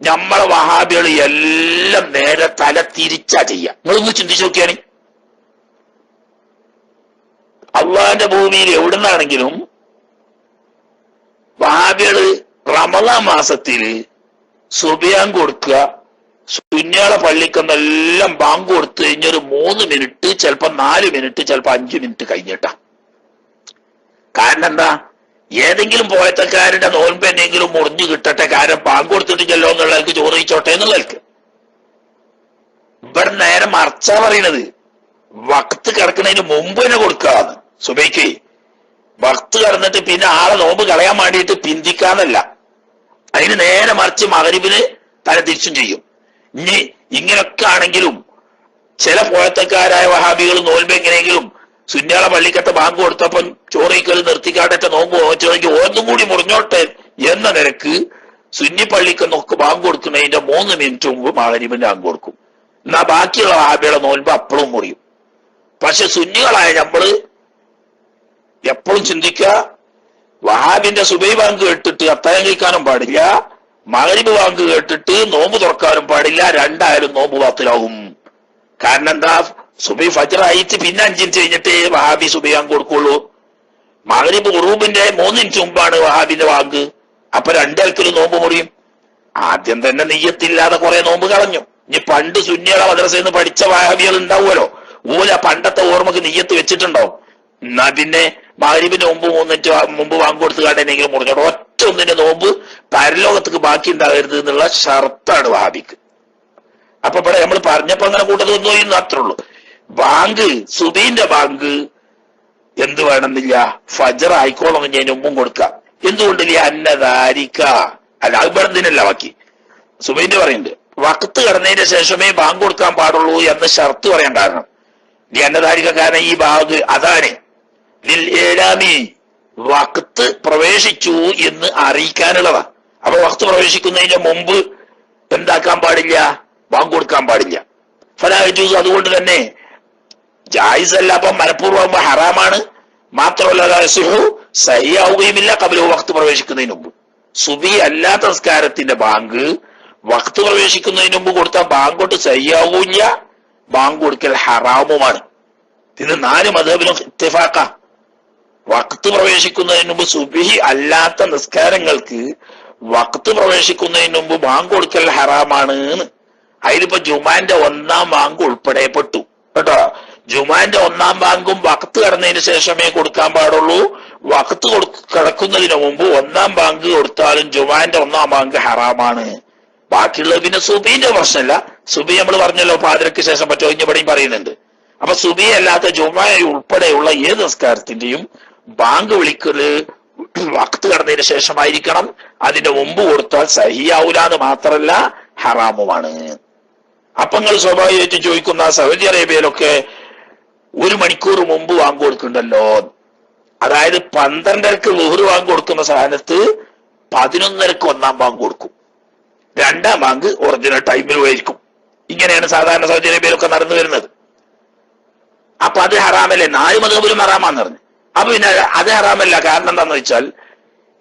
Speaker 1: നമ്മളെ വഹാബികൾ എല്ലാം നേരെ തല തിരിച്ചാ ചെയ്യാം. നിങ്ങളൊന്ന് ചിന്തിച്ചു നോക്കിയാണ്, അള്ളാന്റെ ഭൂമിയിൽ എവിടുന്നാണെങ്കിലും വഹാബികള് റമളാൻ മാസത്തില് സുബിയാൻ കൊടുക്കുക, സുന്യാളെ പള്ളിക്കെന്നെല്ലാം ബാങ്ക് കൊടുത്തു കഴിഞ്ഞൊരു 3 മിനിറ്റ്, ചിലപ്പോ 4 മിനിറ്റ്, ചിലപ്പോ 5 മിനിറ്റ് കഴിഞ്ഞിട്ടാ. കാരണം എന്താ, ഏതെങ്കിലും പോയത്തക്കാരുടെ നോൻപ് എന്നെങ്കിലും മുറിഞ്ഞു കിട്ടട്ടെ, കാരണം ബാങ്ക് കൊടുത്തിട്ടില്ലല്ലോ എന്നുള്ളവർക്ക് ചോറ് കഴിച്ചോട്ടെ എന്നുള്ളവർക്ക്. ഇവിടെ നേരെ മറിച്ചാ പറയണത്, വഖത്ത് കിടക്കുന്നതിന് മുമ്പ് തന്നെ കൊടുക്കാന്ന്. സുബൈക്ക് വഖത്ത് കിടന്നിട്ട് പിന്നെ ആളെ നോമ്പ് കളയാൻ വേണ്ടിയിട്ട് പിന്തിക്കാന്നല്ല, അതിന് നേരെ മറിച്ച് മഗ്‌രിബിന് തല തിരിച്ചും ചെയ്യും. ഇനി ഇങ്ങനൊക്കെ ആണെങ്കിലും ചില പോയത്തക്കാരായ വഹാബികൾ നോൻപ് എങ്ങനെയെങ്കിലും സുന്യാളെ പള്ളിക്കത്തെ ബാങ്ക് കൊടുത്തപ്പം ചോറിക്കൽ നിർത്തിക്കാട്ടെ നോമ്പ് ചോദിക്കും ഒന്നും കൂടി മുറിഞ്ഞോട്ടെ എന്ന നിരക്ക് സുന്നി പള്ളിക്ക് നോക്ക് ബാങ്ക് കൊടുക്കുന്നതിന്റെ 3 മിനിറ്റ് മുമ്പ് മഗ്‌രിബിന്റെ ബാങ്ക് കൊടുക്കും. എന്നാ ബാക്കിയുള്ള വഹാബികളെ നോൻപ് അപ്പോഴും മുറിയും. പക്ഷെ സുന്നികളായ നമ്മള് എപ്പോഴും ചിന്തിക്കുക, വഹാബിന്റെ സുബൈ ബാങ്ക് കേട്ടിട്ട് അത്താഴം കഴിക്കാനും പാടില്ല, മഗ്‌രിബ് ബാങ്ക് കേട്ടിട്ട് നോമ്പ് തുറക്കാനും പാടില്ല. രണ്ടായാലും നോമ്പ് ബാത്തിലാവും. കാരണം എന്താ, സുബൈ ഫജ്റായിട്ട് പിന്നെ 5 മിനിറ്റ് കഴിഞ്ഞിട്ട് വഹാബി സുബൈ ബാങ്ക് കൊടുക്കുള്ളൂ. മഗ്‌രിബ് ഖുറൂബിന്റെ 3 മിനിറ്റ് മുമ്പാണ് വഹാബിന്റെ ബാങ്ക്. അപ്പൊ രണ്ടാൾക്കൊരു നോമ്പ് മുറിയും. ആദ്യം തന്നെ നെയ്യത്തില്ലാതെ കുറെ നോമ്പ് കളഞ്ഞു. ഇനി പണ്ട് സുന്നികളെ മദ്രസയിൽ നിന്ന് പഠിച്ച വഹാബികൾ ഉണ്ടാവുമല്ലോ, ഓല പണ്ടത്തെ ഓർമ്മക്ക് നെയ്യത്ത് വെച്ചിട്ടുണ്ടാവും. എന്നാ പിന്നെ മഗ്‌രിബിന്റെ മുമ്പ് 3 മിനിറ്റ് മുമ്പ് ബാങ്ക് കൊടുത്ത് കാട്ടെങ്കിലും മുറിഞ്ഞോട്ടെ. ഒറ്റ ഒന്നിന്റെ നോമ്പ് പരലോകത്തേക്ക് ബാക്കി ഉണ്ടാകരുത് എന്നുള്ള ഷർത്താണ് വഹാബിക്ക്. അപ്പൊ ഇവിടെ നമ്മൾ പറഞ്ഞപ്പോ അങ്ങനെ കൂട്ടതൊന്നും ഇന്ന് അത്രേ ഉള്ളൂ. ബാങ്ക് സുബീന്റെ ബാങ്ക് എന്ത് വേണമെന്നില്ല, ഫജർ ആയിക്കോളം ഞാൻ മുമ്പും കൊടുക്കാം. എന്തുകൊണ്ടില്ല, അന്നദാരിക്ക അല്ല, അക്ബർദിനല്ല ബാക്കി സുബൈന്റെ പറയുന്നുണ്ട്. വഖത്ത് കടന്നതിന് ശേഷമേ ബാങ്ക് കൊടുക്കാൻ പാടുള്ളൂ എന്ന് ഷർത്ത് പറയാൻ കാരണം ഈ അന്നദാരിക്ക, കാരണം ഈ ബാങ്ക് അതാണ് ഏലാമി വഖത്ത് പ്രവേശിച്ചു എന്ന് അറിയിക്കാനുള്ളതാ. അപ്പൊ വഖത്ത് പ്രവേശിക്കുന്നതിന് മുമ്പ് എന്താക്കാൻ പാടില്ല, ബാങ്ക് കൊടുക്കാൻ പാടില്ല. ഫലാജൂസ്, അതുകൊണ്ട് തന്നെ ജായിസ് അല്ല, അപ്പം മനഃപൂർവ്വം ഹറാമാണ്. മാത്രമല്ല സഹിയാവുകയുമില്ല കബല വഖത്ത് പ്രവേശിക്കുന്നതിന് മുമ്പ്. സുബി അല്ലാത്ത സംസ്കാരത്തിന്റെ ബാങ്ക് വഖത്ത് പ്രവേശിക്കുന്നതിന് മുമ്പ് കൊടുത്താൽ ബാങ്ക് കൊണ്ട് സഹിയാവുകയില്ല, ബാങ്ക് കൊടുക്കൽ ഹറാമുമാണ്. ഇത് 4 മദ്ഹബിലും ഇത്തിഫാഖ. വഖത്ത് പ്രവേശിക്കുന്നതിന് മുമ്പ് സുബഹി അല്ലാത്ത നിസ്കാരങ്ങൾക്ക് വഖത്ത് പ്രവേശിക്കുന്നതിന് മുമ്പ് ബാങ്ക് കൊടുക്കൽ ഹറാമാണ്. അതിലിപ്പോ ജുമാന്റെ 1-ാം ബാങ്ക് ഉൾപ്പെടെ പെട്ടു കേട്ടോ. ജുമാന്റെ 1-ാം ബാങ്കും വഖത്ത് കടന്നതിന് ശേഷമേ കൊടുക്കാൻ പാടുള്ളൂ. വഖത്ത് കിടക്കുന്നതിന് മുമ്പ് 1-ാം ബാങ്ക് കൊടുത്താലും ജുമാന്റെ 1-ാം ബാങ്ക് ഹറാമാണ്. ബാക്കിയുള്ളത് പിന്നെ സുബീന്റെ പ്രശ്നമല്ല. സുബി നമ്മൾ പറഞ്ഞല്ലോ പാതിരക്ക് ശേഷം പറ്റുമോ, ഇവിടെയും പറയുന്നുണ്ട്. അപ്പൊ സുബി അല്ലാത്ത ജുമാ ഉൾപ്പെടെയുള്ള ഏത് നിസ്കാരത്തിന്റെയും ബാങ്ക് വിളിക്കല് വഖത്ത് കടന്നതിന് ശേഷമായിരിക്കണം. അതിന്റെ മുമ്പ് കൊടുത്താൽ സഹിയാവൂലാന്ന് മാത്രല്ല ഹറാമുമാണ്. അപ്പൊ നിങ്ങൾ സ്വാഭാവികമായിട്ട് ചോദിക്കുന്ന, സൗദി അറേബ്യയിലൊക്കെ 1 മണിക്കൂർ മുമ്പ് ബാങ്ക് കൊടുക്കുന്നുണ്ടല്ലോ, അതായത് 12:30 ളുഹ്ർ ബാങ്ക് കൊടുക്കുന്ന സ്ഥാനത്ത് 11:30 1-ാം ബാങ്ക് കൊടുക്കും. 2-ാം ബാങ്ക് ഒറിജിനൽ ടൈമിൽ ആയിരിക്കും. ഇങ്ങനെയാണ് സാധാരണ സൗദി അറേബ്യയിലൊക്കെ നടന്നു വരുന്നത്. അപ്പൊ അത് ഹറാമല്ലേ, 4 മദ്ഹബിലും ഹറാമാന്ന് പറഞ്ഞു. അപ്പൊ പിന്നെ അത് ഹറാമല്ല. കാരണം എന്താന്ന് വെച്ചാൽ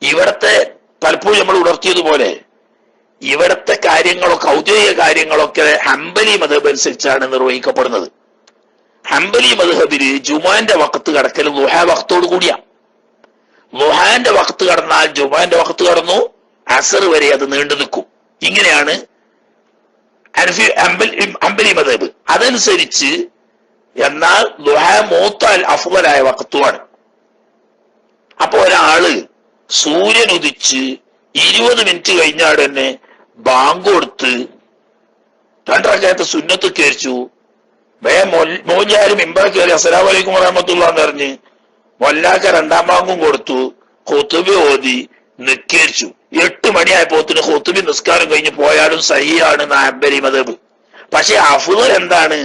Speaker 1: ഇവിടത്തെ പലപ്പോഴും നമ്മൾ ഉണർത്തിയതുപോലെ ഇവിടത്തെ കാര്യങ്ങളൊക്കെ ഔദ്യോഗിക കാര്യങ്ങളൊക്കെ ഹംബലി മദ്ഹബ് അനുസരിച്ചാണ് നിർവഹിക്കപ്പെടുന്നത്. ഹംബലി മദ്ഹബില് ജുമാന്റെ വഖത്ത് കടക്കൽ ളുഹാ വഖത്തോട് കൂടിയാ. ളുഹാന്റെ വഖത്ത് കടന്നാൽ ജുമാന്റെ വഖത്ത് കടന്നു, അസർ വരെ അത് നീണ്ടു നിൽക്കും. ഇങ്ങനെയാണ് ഹംബലി മദ്ഹബ്. അതനുസരിച്ച് എന്നാൽ ളുഹാ മൂത്താൽ അഫ്ളലായ വഖത്തുമാണ്. അപ്പൊ ഒരാള് സൂര്യൻ ഉദിച്ച് 20 മിനിറ്റ് കഴിഞ്ഞാൽ തന്നെ ബാങ്ക് കൊടുത്ത് 2 റക്അത്ത് സുന്നത്ത് കരിച്ചു, മോഞ്ചാലും മിമ്പർ കയറി അസ്സലാമു അലൈക്കും വറഹ്മത്തുള്ളാഹി എന്ന് പറഞ്ഞ് വല്ലാക്ക 2ാം ബാങ്കും കൊടുത്തു, ഖുതുബ ഓതി നിസ്കരിച്ചു. 8 മണിയായപ്പോത്തിന് ഖുതുബ നിസ്കാരം കഴിഞ്ഞ് പോയാലും സഹിയാണ് ഹംബലി മദ്ഹബ്. പക്ഷെ അഫ്ളൽ എന്താണ്?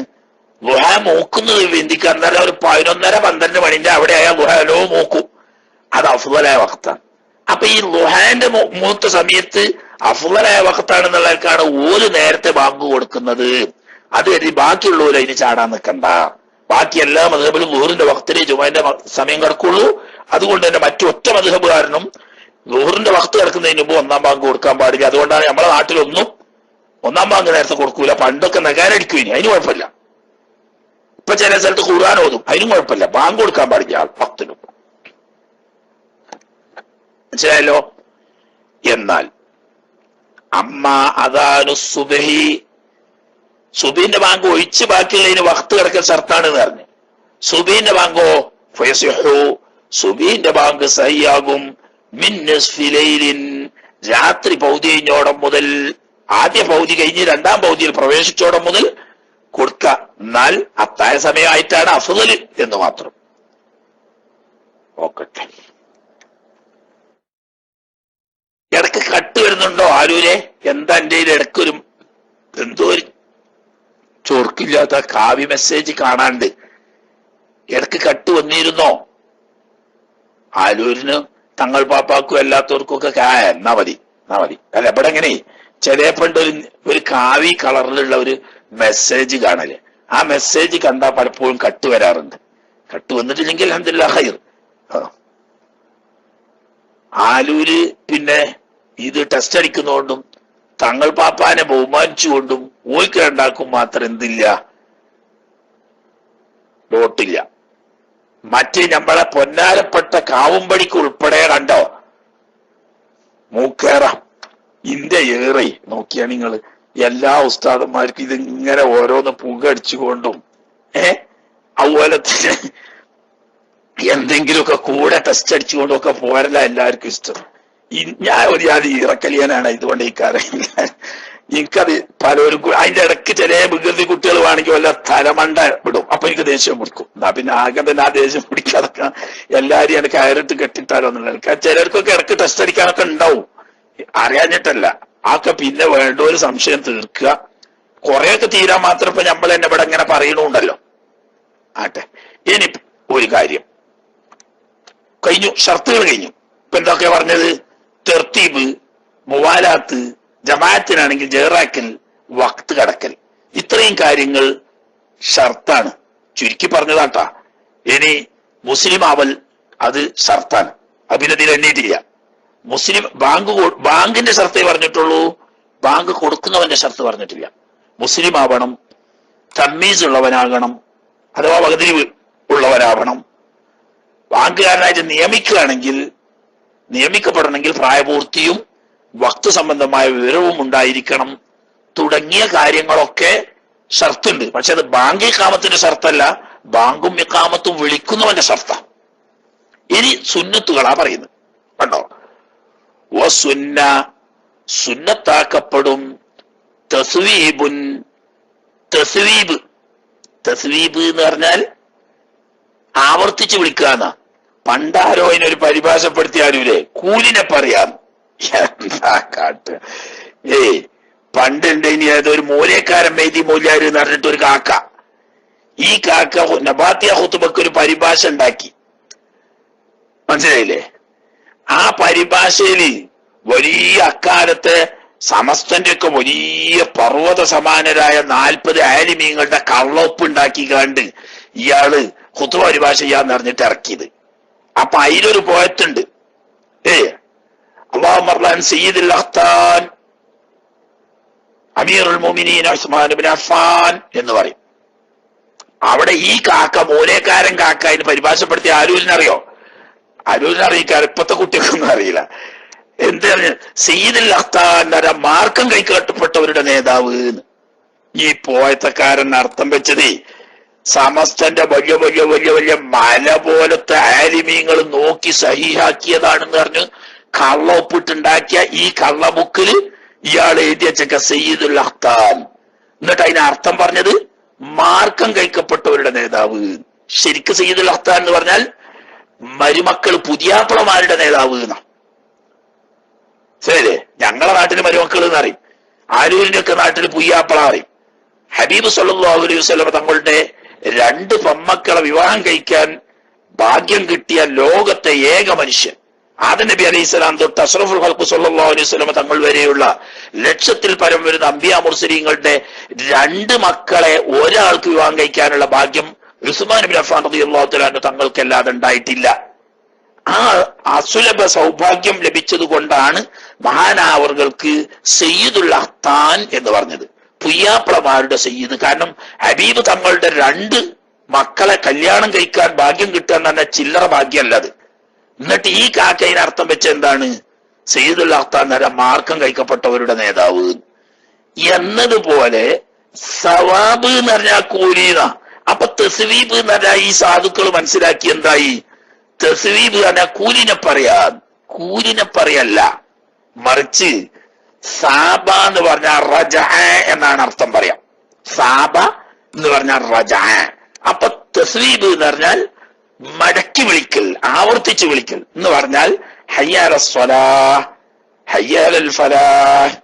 Speaker 1: ളുഹ മൂക്കുന്നത് വേദിക്കാൻ അന്നേരം ഒരു 11:30-12 മണിന്റെ അവിടെ ആയാൽ ളുഹ ലോ മൂക്കും. അത് അഫ്ളലായ വഖത്താണ്. അപ്പൊ ഈ ളുഹാന്റെ മൂത്ത സമയത്ത് അഫ്ളലായ വഖത്താണെന്നുള്ളവർക്കാണ് ഓര് നേരത്തെ ബാങ്ക് കൊടുക്കുന്നത്. അത് കരുതി ബാക്കിയുള്ളവർ അതിന് ചാടാൻ നിൽക്കണ്ട. ബാക്കി എല്ലാ മദ്ഹബിലും ളുഹറിന്റെ വഖത്തിലേ ജുമാന്റെ സമയം കിടക്കുള്ളൂ. അതുകൊണ്ട് തന്നെ മറ്റൊറ്റ മദ്ഹബുകാരനും ളുഹറിന്റെ വഖത്ത് കിടക്കുന്നതിന് മുമ്പ് 1ാം ബാങ്ക് കൊടുക്കാൻ പാടില്ല. അതുകൊണ്ടാണ് നമ്മുടെ നാട്ടിലൊന്നും 1ാം ബാങ്ക് നേരത്തെ കൊടുക്കൂല. പണ്ടൊക്കെ നഗാരടിക്കും, അതിന് കുഴപ്പമില്ല. ഇപ്പൊ ചില സ്ഥലത്ത് ഖുർആൻ ഓതും, അതിനും കുഴപ്പമില്ല. ബാങ്ക് കൊടുക്കാൻ പാടില്ല വഖത്തിനും. മനസ്സിലായല്ലോ? എന്നാൽ അമ്മ അദാനു സുബ്ഹി, സുബീന്റെ ബാങ്ക് ഒഴിച്ച് ബാക്കിയുള്ളതിന് വഖത്ത് കിടക്കൽ ഷർത്താണ് എന്ന് പറഞ്ഞു. സുബീന്റെ ബാങ്കോ ഫയസിഹു, സുബീന്റെ ബാങ്ക് സഹിയാകും മിൻ നിസ്ഫി ലൈലിൻ, രാത്രി പൗതി കഴിഞ്ഞോടം മുതൽ, ആദ്യ പൗതി കഴിഞ്ഞ് 2ാം പൗതിയിൽ പ്രവേശിച്ചോടം മുതൽ കൊടുക്ക. എന്നാൽ അത്തായ സമയമായിട്ടാണ് അഫ്ളൽ എന്ന് മാത്രം. ഓക്കട്ടെ. ഇടക്ക് കട്ട് വരുന്നുണ്ടോ ആരൂരെ? എന്താ എന്റെ ഇടക്കൊരു എന്തോ ഒരു ചൊർക്കില്ലാത്ത കാവ്യ മെസ്സേജ് കാണാണ്ട് ഇടക്ക് കട്ട് വന്നിരുന്നോ? ആലൂരിന് തങ്ങൾ പാപ്പാക്കും എല്ലാത്തവർക്കും ഒക്കെ എന്നാ മതി. അല്ല, ഇവിടെ എങ്ങനെ ചിലപ്പണ്ട് ഒരു കാവി കളറിലുള്ള ഒരു മെസ്സേജ് കാണല്. ആ മെസ്സേജ് കണ്ടാൽ പലപ്പോഴും കട്ട് വരാറുണ്ട്. കട്ട് വന്നിട്ടില്ലെങ്കിൽ അൽഹംദുലില്ലാഹ് ഖൈർ. ആലൂര് പിന്നെ ഇത് ടെസ്റ്റ് അടിക്കുന്നതുകൊണ്ടും തങ്ങൾ പാപ്പാനെ ബഹുമാനിച്ചുകൊണ്ടും ഓയ്ക്ക് രണ്ടാക്കും മാത്രം എന്തില്ല, ഡോട്ടില്ല. മറ്റ് നമ്മളെ പൊന്നാരപ്പെട്ട കാവുംപടിക്ക് ഉൾപ്പെടെ കണ്ടോ മൂക്കേറ ഇന്ത്യ ഏറെ നോക്കിയാ നിങ്ങൾ എല്ലാ ഉസ്താദന്മാർക്കും ഇതിങ്ങനെ ഓരോന്ന് പുകടിച്ചുകൊണ്ടും അതുപോലെ തന്നെ എന്തെങ്കിലുമൊക്കെ കൂടെ ടെസ്റ്റ് അടിച്ചുകൊണ്ടും ഒക്കെ പോരല്ല എല്ലാവർക്കും ഇഷ്ടം. ഞാൻ ഒരു അത് ഇറക്കലിയാനാണ്. ഇതുകൊണ്ട് ഈ കാര്യം എനിക്കത് പലരും അതിന്റെ ഇടയ്ക്ക് ചില വികൃതി കുട്ടികൾ വേണമെങ്കിൽ വല്ല തലമണ്ട വിടും. അപ്പൊ എനിക്ക് ദേഷ്യം പിടിക്കും. എന്നാ പിന്നെ ആകെ തന്നെ ആ ദേഷ്യം പിടിക്കാതൊക്കെ എല്ലാരെയും എനിക്ക് കയറിട്ട് കെട്ടിട്ടാലോ എന്നുള്ള. ചിലർക്കൊക്കെ ഇടയ്ക്ക് ടെസ്റ്റ് അടിക്കാനൊക്കെ ഉണ്ടാവും, അറിയാഞ്ഞിട്ടല്ല. ആക്കെ പിന്നെ വേണ്ട ഒരു സംശയം തീർക്കുക. കുറെയൊക്കെ തീരാൻ മാത്രം ഇപ്പൊ നമ്മൾ തന്നെ ഇവിടെ ഇങ്ങനെ പറയണുണ്ടല്ലോ. ആട്ടെ, ഇനി ഒരു കാര്യം കഴിഞ്ഞു, ഷർത്തുകൾ കഴിഞ്ഞു. ഇപ്പൊ എന്തൊക്കെയാ പറഞ്ഞത്? തെർത്തീബ്, മുവാലാത്ത്, ജമാഅത്തിനാണെങ്കിൽ ജേറാക്കൽ, വഖ്ത് കടക്കൽ, ഇത്രയും കാര്യങ്ങൾ ഷർത്താണ്. ചുരുക്കി പറഞ്ഞതാട്ടാ. ഇനി മുസ്ലിം ആവൽ അത് ഷർത്താണ്, അഭിനതിൽ എണ്ണീട്ടില്ല. മുസ്ലിം ബാങ്കിന്റെ ഷർത്തേ പറഞ്ഞിട്ടുള്ളൂ, ബാങ്ക് കൊടുക്കുന്നവന്റെ ഷർത്ത് പറഞ്ഞിട്ടില്ല. മുസ്ലിം ആവണം, തമ്മീസ് ഉള്ളവനാകണം, അഥവാ വകതിരിവ് ഉള്ളവനാവണം. ബാങ്കുകാരനായിട്ട് നിയമിക്കപ്പെടണമെങ്കിൽ പ്രായപൂർത്തിയും വഖ്ത് സംബന്ധമായ വിവരവും ഉണ്ടായിരിക്കണം. തുടങ്ങിയ കാര്യങ്ങളൊക്കെ ഷർത്തുണ്ട്. പക്ഷെ അത് ബാങ്ക് ഇഖാമത്തിന്റെ ഷർത്തല്ല, ബാങ്കും ഇഖാമത്തും വിളിക്കുന്നവന്റെ ഷർത്ത. ഇനി സുന്നത്തുകളാ പറയുന്നത്. കണ്ടോ? വസുന്ന, സുന്നത്താക്കപ്പെടും. തസ്വീബുൻ, തസ്വീബ്, തസ്വീബ് എന്ന് പറഞ്ഞാൽ ആവർത്തിച്ച് വിളിക്കാന്ന. പണ്ടാരോ അതിനൊരു പരിഭാഷപ്പെടുത്തിയാലൂലേ, കൂലിനെ പറയാം. എന്താ കാട്ട്? പണ്ടുണ്ട് ഇനി അതൊരു മൂലേക്കാരൻ മെയ്തി മൂല്യാര് എന്ന് പറഞ്ഞിട്ട് ഒരു കാക്ക. ഈ കാക്ക നബാത്തിയ ഖുതുബക്ക് ഒരു പരിഭാഷ ഉണ്ടാക്കി. മനസ്സിലായില്ലേ? ആ പരിഭാഷയില് വലിയ അക്കാലത്തെ സമസ്തന്റെ ഒക്കെ വലിയ പർവ്വത സമാനരായ 40 ആലിമീങ്ങളുടെ കള്ളൊപ്പ് ഉണ്ടാക്കി കണ്ട് ഇയാള് ഖുതുബ പരിഭാഷ ചെയ്യാന്ന് പറഞ്ഞിട്ട് ഇറക്കിയത്. അപ്പൊ അതിലൊരു പോയത്തുണ്ട്. അല്ലാഹുമ്മ അർളൻ സയ്യിദുൽ അഖ്താൻ അമീറുൽ മുഅ്മിനീൻ ഉസ്മാൻ ഇബ്നു അഫ്ഫാൻ എന്ന് പറയും. അവിടെ ഈ കാക്ക മൂലേക്കാരൻ കാക്ക അതിന് പരിഭാഷപ്പെടുത്തിയ ആരൂരിനറിയോ? ആരൂരിനറിയിക്കാറ് ഇപ്പത്തെ കുട്ടികൾക്കൊന്നും അറിയില്ല. എന്താണ് സയ്യിദുൽ അഖ്താൻ എന്ന് പറഞ്ഞാൽ മാർക്കം കൈകാട്ടപ്പെട്ടവരുടെ നേതാവ്. ഈ പോയത്തക്കാരൻ അർത്ഥം വെച്ചത് സമസ്തന്റെ വലിയ വലിയ വലിയ വലിയ മല പോലത്തെ ആലിമീങ്ങൾ നോക്കി സഹീഹാക്കിയതാണെന്ന് പറഞ്ഞ് കള്ള ഒപ്പിട്ടുണ്ടാക്കിയ ഈ കള്ള ബുക്കില് ഇയാൾ എഴുതിയ ചെക്ക സയ്യിദുൽ അഖ്താൻ. എന്നിട്ട് അതിന് അർത്ഥം പറഞ്ഞത് മാർക്കം കഴിക്കപ്പെട്ടവരുടെ നേതാവ്. ശരിക്ക് സയ്യിദുൽ അഖ്താൻ എന്ന് പറഞ്ഞാൽ മരുമക്കൾ പുതിയാപ്പിളമാരുടെ നേതാവ് എന്നാ. ശരിയല്ലേ? ഞങ്ങളെ നാട്ടില് മരുമക്കൾ എന്നറിയും, ആരൂരിന്റെ ഒക്കെ നാട്ടിൽ പുയ്യാപ്പിള അറിയും. ഹബീബ് സല്ലല്ലാഹു അലൈഹി വസല്ലം തങ്ങളുടെ 2 പെമ്മക്കളെ വിവാഹം കഴിക്കാൻ ഭാഗ്യം കിട്ടിയ ലോകത്തെ ഏക മനുഷ്യൻ ആദം നബി അലൈഹി സ്വലാം തൊട്ട് അഷ്റഫുൽ ഖൽഖ് സല്ലല്ലാഹു അലൈഹി വസല്ലം തങ്ങൾ വരെയുള്ള ലക്ഷത്തിൽ പരം വരുന്ന അംബിയാ മുർസലീങ്ങളുടെ 2 മക്കളെ ഒരാൾക്ക് വിവാഹം കഴിക്കാനുള്ള ഭാഗ്യം ഉസ്മാൻ ഇബ്നു അഫ്ഫാൻ റളിയല്ലാഹു തആല അൻഹു തങ്ങൾക്കല്ലാതെ ഉണ്ടായിട്ടില്ല. ആ അസുലഭ സൗഭാഗ്യം ലഭിച്ചത് കൊണ്ടാണ് മഹാനാവർക്ക് സയ്യിദുൽ അഖ്താൻ എന്ന് പറഞ്ഞത്, പുയ്യാപ്പിളമാരുടെ സയ്യിദ്. കാരണം ഹബീബ് തങ്ങളുടെ 2 മക്കളെ കല്യാണം കഴിക്കാൻ ഭാഗ്യം കിട്ടുക എന്ന് പറഞ്ഞാൽ ചില്ലറ ഭാഗ്യമല്ലത്. എന്നിട്ട് ഈ കാക്കയിന് അർത്ഥം വെച്ച എന്താണ്? സയ്യിദുൽ അഖ്താൻ എന്ന് പറഞ്ഞാൽ മാർക്കം കഴിക്കപ്പെട്ടവരുടെ നേതാവ് എന്നതുപോലെ. സവാബ് എന്ന് പറഞ്ഞാൽ കൂലീന. അപ്പൊ തസ്വീബ് എന്ന് പറഞ്ഞാൽ ഈ സാധുക്കൾ മനസ്സിലാക്കി എന്തായി? തസ്വീബ് പറഞ്ഞാൽ കൂലിനെ പറയല്ല, മറിച്ച് സാബ എന്ന് പറഞ്ഞാൽ റജ എന്നാണ് അർത്ഥം പറയാം. സാബ എന്ന് പറഞ്ഞാൽ റജ. അപ്പൊ തസ്വീബ് എന്ന് പറഞ്ഞാൽ മടക്കി വിളിക്കൽ, ആവർത്തിച്ച് വിളിക്കൽ എന്ന് പറഞ്ഞാൽ ഹയ്യാലസ് സ്വലാഹ് ഹയ്യാലൽ ഫലാഹ്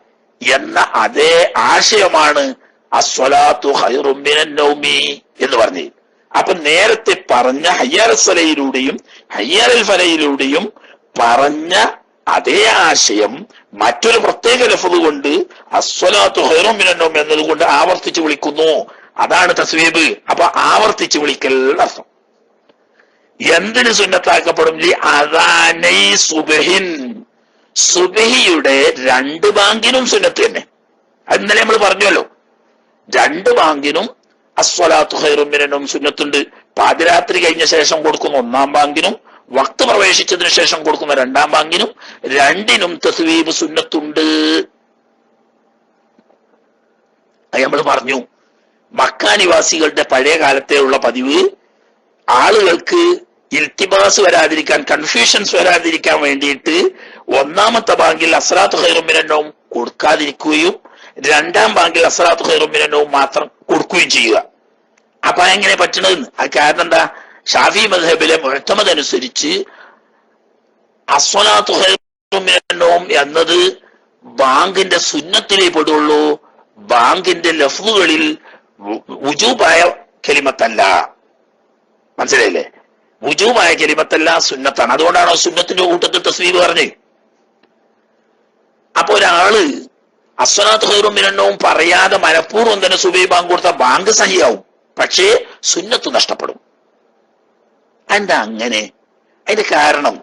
Speaker 1: എന്ന അതേ ആശയമാണ് അസ്വലാത്തു ഖൈറും മിനൻ നൗമി എന്ന് പറഞ്ഞു. അപ്പൊ നേരത്തെ പറഞ്ഞ ഹയ്യാലസ് സ്വലയിലൂടെയും ഹയ്യാലൽ ഫലയിലൂടെയും പറഞ്ഞ അതേ ആശയം മറ്റൊരു പ്രത്യേക ലഫ്ദ് കൊണ്ട് അസ്വലാത്തു ഖൈറും മിനൻ നൗമി എന്നതുകൊണ്ട് ആവർത്തിച്ച് വിളിക്കുന്നു. അതാണ് തസ്വീബ്. അപ്പൊ ആവർത്തിച്ച് വിളിക്കൽ അർത്ഥം. എന്തിന് സുന്നത്താക്കപ്പെടും? അദാനൈ സുബ്ഹിൻ, സുബ്ഹിയുടെ 2 ബാങ്കിനും സുന്നത്ത് തന്നെ. അത് ഇന്നലെ നമ്മൾ പറഞ്ഞല്ലോ. 2 ബാങ്കിനും അസ്വലാത്തു ഖൈറും മിനൻ നൗം സുന്നത്തുണ്ട്. പാതിരാത്രി കഴിഞ്ഞ ശേഷം കൊടുക്കുന്ന 1-ാം ബാങ്കിനും വക്ത് പ്രവേശിച്ചതിന് ശേഷം കൊടുക്കുന്ന 2-ാം ബാങ്കിനും 2നും തസ്വീബ് സുന്നത്തുണ്ട്. അത് നമ്മൾ പറഞ്ഞു. മക്ക നിവാസികളുടെ പഴയ കാലത്തെ ഉള്ള പതിവ് ആളുകൾക്ക് ഇൽത്തിബാസ് വരാതിരിക്കാൻ, കൺഫ്യൂഷൻസ് വരാതിരിക്കാൻ വേണ്ടിയിട്ട് 1-ാമത്തെ ബാങ്കിൽ അസ്സലാത്തു ഖൈറും മിനൻ നൗം കൊടുക്കാതിരിക്കുകയും 2-ാം ബാങ്കിൽ അസ്സലാത്തു ഖൈറും മിനൻ നൗം മാത്രം കൊടുക്കുകയും ചെയ്യുക. അപ്പൊ എങ്ങനെ പറ്റണതെന്ന്? അത് കാരണം എന്താ? ഷാഫി മദ്ഹബിലെ മുഅ്തമദ് അനുസരിച്ച് അസ്സലാത്തു ഖൈറും മിനൻ നൗം എന്നത് ബാങ്കിന്റെ സുന്നത്തിലേ പെടുള്ളൂ. ബാങ്കിന്റെ ലഫ്ളുകളിൽ വുജൂബായ കലിമത്തല്ല. മനസ്സിലായില്ലേ? വുജൂബായ കലിമത്തല്ല, സുന്നത്താണ്. അതുകൊണ്ടാണോ സുന്നത്തിന്റെ കൂട്ടത്തിൽ തസ്വീബ് പറഞ്ഞ്? അപ്പൊ ഒരാള് അസ്സലാത്തു ഖൈറും മിനൻ നൗം പറയാതെ മനഃപൂർവ്വം തന്നെ സുബഹി ബാങ്ക് കൊടുത്ത ബാങ്ക് സഹിയാവും, പക്ഷേ സുന്നത്ത് നഷ്ടപ്പെടും. എന്താ അങ്ങനെ? അതിന്റെ കാരണം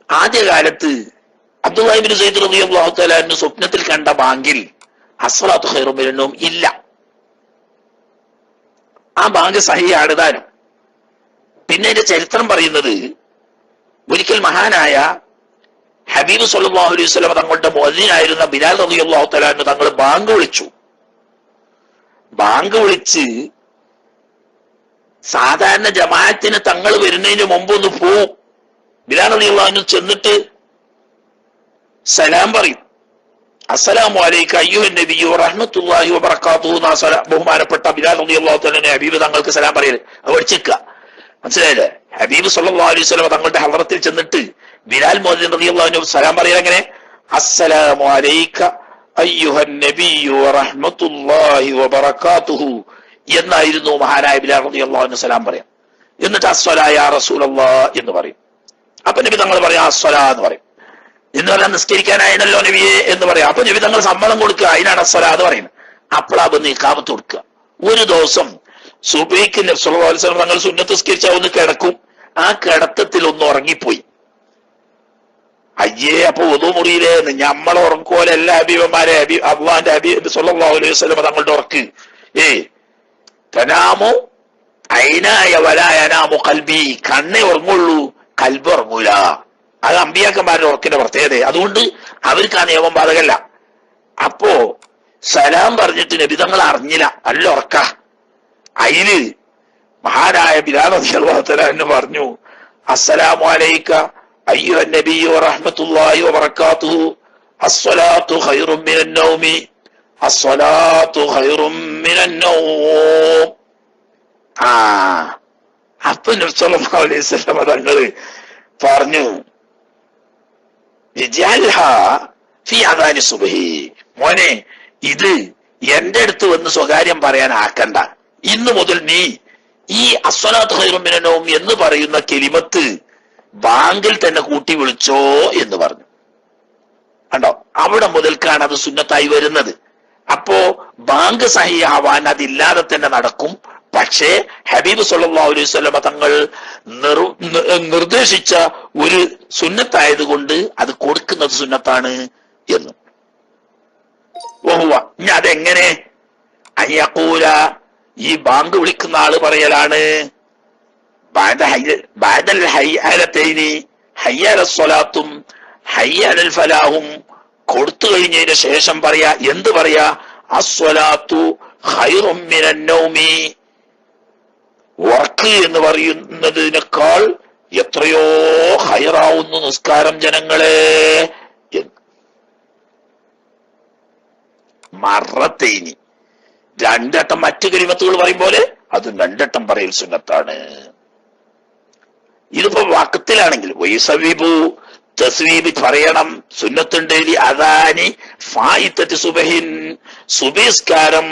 Speaker 1: ആദ്യകാലത്ത് അബ്ദുല്ലാഹി ഇബ്നു സൈദ് റളിയല്ലാഹു തആല അൻഹു സ്വപ്നത്തിൽ കണ്ട ബാങ്കിൽ അസ്സലാത്തു ഖൈറും മിനൻ നൗം ഇല്ല. ആ ബാങ്ക് സഹിയാണ് താനും. പിന്നെ അതിന്റെ ചരിത്രം പറയുന്നത്, ഒരിക്കൽ മഹാനായ ഹബീബ് സല്ലല്ലാഹു അലൈഹി വസല്ലം തങ്ങളുടെ മുഅദ്ദിനായിരുന്ന ബിലാൽ റളിയല്ലാഹു തആല അൻഹു തങ്ങൾ ബാങ്ക് വിളിച്ചു. ബാങ്ക് വിളിച്ച് സാധാരണ ജമാഅത്തിന് തങ്ങൾ വരുന്നതിന് മുമ്പ് ഒന്ന് പോവും. ബിലാൽ റളിയല്ലാഹു അൻഹു ചെന്നിട്ട് സലാം പറയും. അസ്സലാമു അലൈക അയ്യുഹൻ നബിയ്യു വറഹ്മത്തുള്ളാഹി വബറകാതുഹു. ബഹുമാനപ്പെട്ട ബിലാൽ റളിയല്ലാഹു തആല ഹബീബ് തങ്ങൾക്ക് സലാം പറയൽ അത് പഠിച്ചേക്കുക. മനസ്സിലായില്ലേ? ഹബീബ് സല്ലല്ലാഹു അലൈഹി വസല്ലം തങ്ങളുടെ ഹളറത്തിൽ ചെന്നിട്ട് ബിലാൽ മുഅദ്ദിൻ റളിയല്ലാഹു അൻഹു സലാം പറയൽ എങ്ങനെ? അസ്സലാമു അലൈക അയ്യുഹൻ നബിയ്യു വറഹ്മത്തുള്ളാഹി വബറകാതുഹു എന്നായിരുന്നു മഹാനായ ബിലാൽ റളിയല്ലാഹു അൻഹു സലാം പറയാം. എന്നിട്ട് അസ്സലാ യാ റസൂലല്ലാഹ് എന്ന് പറയും. അപ്പൊ നബി തങ്ങൾ പറയാം അസ്സലാ എന്ന് പറയും. എന്ന് പറഞ്ഞാൽ നിസ്കരിക്കാനായിണല്ലോ നബിയെ എന്ന് പറയാം. അപ്പൊ നബി തങ്ങൾ സമ്മതം കൊടുക്കുക, അതിനാണ് അസ്സലാ എന്ന് പറയുന്നത്. അപ്പോഴാണ് ഇഖാമത്ത് കൊടുക്കുക. ഒരു ദിവസം സുബഹിക്ക് നബി സല്ലല്ലാഹു അലൈഹി വസല്ലം തങ്ങൾ സുന്നത്ത് നിസ്കരിച്ച ഒന്ന് കിടക്കും. ആ കിടത്തത്തിൽ ഒന്ന് ഉറങ്ങിപ്പോയി. അയ്യേ അപ്പൊ ഒതു മുറിയിലേന്ന് ഞമ്മളെ ഉറക്കോലല്ല ഹബീബന്മാരെ അള്ളാന്റെ ഹബീബ് സല്ലല്ലാഹു അലൈഹി വസല്ലം തങ്ങളുടെ ഉറക്ക് തനാമു ഐനായ വലായനാമു കൽബി, കണ്ണേ ഉറങ്ങുള്ളൂ കൽബ് ഉറങ്ങൂല. അത് അമ്പിയാക്കന്മാരുടെ ഉറക്കിന്റെ പ്രത്യേകത. അതുകൊണ്ട് അവർക്ക് ആ നിയമം ബാധകല്ല. അപ്പോ സലാം പറഞ്ഞിട്ട് നബിതങ്ങൾ അറിഞ്ഞില്ല, നല്ല ഉറക്ക. അതില് മഹാനായ ബിലാൽ റളിയല്ലാഹു തആല എന്ന് പറഞ്ഞു, അസ്സലാമു അലൈക അയ്യുഹൻ നബിയ്യു വറഹ്മത്തുള്ളാഹി വബറകാതുഹു അസ്സലാത്തു ഖൈറും മിനൻ നൗമി അസ്സലാത്തു ഖൈറും മിനൻ നൗം. അപ്പൊ നബി സല്ലല്ലാഹു അലൈഹി വസല്ലം തങ്ങള് പറഞ്ഞു, മോനെ ഇത് എന്റെ അടുത്ത് വന്ന് സ്വകാര്യം പറയാൻ ആക്കണ്ട. ഇന്നു മുതൽ നീ ഈ അസ്സലാത്തു ഖൈറും മിനൻ നൗം എന്ന് പറയുന്ന കെലിമത്ത് ബാങ്കിൽ തന്നെ കൂട്ടി വിളിച്ചോ എന്ന് പറഞ്ഞു. കണ്ടോ, അവിടെ മുതൽക്കാണ് അത് സുന്നത്തായി വരുന്നത്. അപ്പോ ബാങ്ക് സഹിയാവാൻ അതില്ലാതെ തന്നെ നടക്കും. പക്ഷേ ഹബീബ് സല്ലല്ലാഹു അലൈഹി വസല്ലം തങ്ങൾ നിർദ്ദേശിച്ച ഒരു സുന്നത്തായതുകൊണ്ട് അത് കൊടുക്കുന്നത് സുന്നത്താണ് എന്ന്. ഓഹുവ, ഇനി അതെങ്ങനെ? അയ്യഖൂല, ഈ ബാങ്ക് വിളിക്കുന്ന ആള് പറയലാണ്, ബഅദൽ ഹയ്യലതൈനി ഹയ്യലസ്സലാത്തും ഹയ്യലൽ ഫലാഹും കൊടുത്തു കഴിഞ്ഞതിന് ശേഷം പറയാ. എന്ത് പറയാ? അസ്സലാത്തു ഖൈറും മിനൻ നൗമി, ഉറക്ക് എന്ന് പറയുന്നതിനേക്കാൾ എത്രയോ ഹൈറാവുന്നു നിസ്കാരം ജനങ്ങളെ. മറത്തേനി രണ്ടട്ടം മറ്റു കലിമത്തുകൾ പറയും പോലെ അതും രണ്ടട്ടം പറയൽ സുന്നത്താണ്. ഇതിപ്പോ വാക്കത്തിലാണെങ്കിൽ വൈസവീബു തസ്വീബ് പറയണം, സുന്നത്തുണ്ട്. അദാനി ഫായിത്തത്തി സുബഹിൻ, സുബഹിസ്കാരം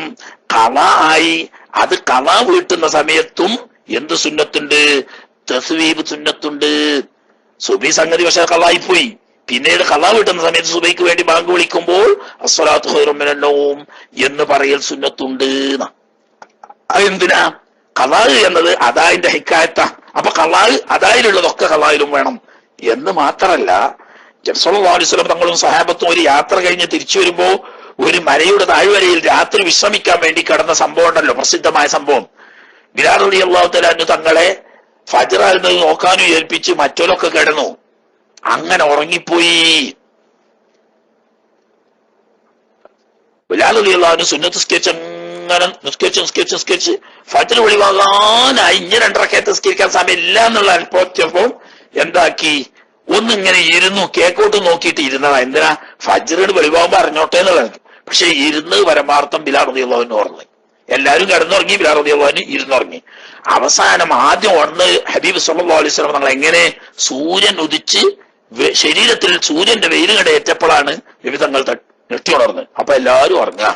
Speaker 1: ഖളാ ആയി അത് ഖളാ വീട്ടുന്ന സമയത്തും എന്ത് സുന്നത്തുണ്ട്? തസ്വീബ് സുന്നത്തുണ്ട്. സുബഹി സംഗതി പക്ഷേ ഖളായി പോയി, പിന്നീട് ഖളാ വീട്ടുന്ന സമയത്ത് സുബഹിക്ക് വേണ്ടി ബാങ്ക് വിളിക്കുമ്പോൾ അസ്സലാത്തു ഖൈറും മിനൻ നൗം എന്ന് പറയൽ സുന്നത്തുണ്ട്. അതെന്തിനാ? ഖളാ എന്നത് അദായിന്റെ ഹിക്കായത്താ. അപ്പൊ ഖളാ അദായിലുള്ളതൊക്കെ ഖളായിലും വേണം എന്ന് മാത്രല്ല, സല്ലല്ലാഹു അലൈഹി വസല്ലം തങ്ങളും സഹാബത്തും ഒരു യാത്ര കഴിഞ്ഞ് തിരിച്ചു വരുമ്പോ ഒരു മലയുടെ താഴ്വരയിൽ രാത്രി വിശ്രമിക്കാൻ വേണ്ടി കിടന്ന സംഭവം ഉണ്ടല്ലോ, പ്രസിദ്ധമായ സംഭവം. ബിലാൽ റളിയല്ലാഹു തആല അൻഹു തങ്ങളെ ഫജ്റായിരുന്നത് നോക്കാനും ഏൽപ്പിച്ച് മറ്റൊരൊക്കെ കിടന്നു. അങ്ങനെ ഉറങ്ങിപ്പോയി. ബിലാൽ റളിയല്ലാഹു അൻഹു സുന്നത്ത് അങ്ങനെ നിസ്കരിച്ച് ഫജ്ർ വെളിവാകാനായി ഇനി 2 റക്അത്ത് നിസ്കരിക്കാൻ സമയമില്ല എന്നുള്ള അല്പോച്ചപ്പം എന്താക്കി, ഒന്നിങ്ങനെ ഇരുന്നു, കേക്കോട്ട് നോക്കിയിട്ട് ഇരുന്നതാ. എന്തിനാ? ഫജ്റിന് വെളിവാകുമ്പോ അറിഞ്ഞോട്ടെ എന്നുള്ളത്. പക്ഷെ ഇരുന്ന് പരമാർത്ഥം ബിലാൽ റളിയല്ലാഹു അൻഹു ഉറങ്ങി. എല്ലാവരും കിടന്നുറങ്ങി, ബിലാൽ റളിയല്ലാഹു അൻഹു ഇരുന്നുറങ്ങി. അവസാനം ആദ്യം ഉണർന്ന് ഹബീബ് സല്ലല്ലാഹു അലൈഹി വസല്ലം തങ്ങൾ എങ്ങനെ സൂര്യൻ ഉദിച്ച് ശരീരത്തിൽ സൂര്യന്റെ വെയിൽ കടയേറ്റപ്പോഴാണ് നബി തങ്ങൾ ഞെട്ടി ഉണർന്ന്. അപ്പൊ എല്ലാവരും ഉറങ്ങുക.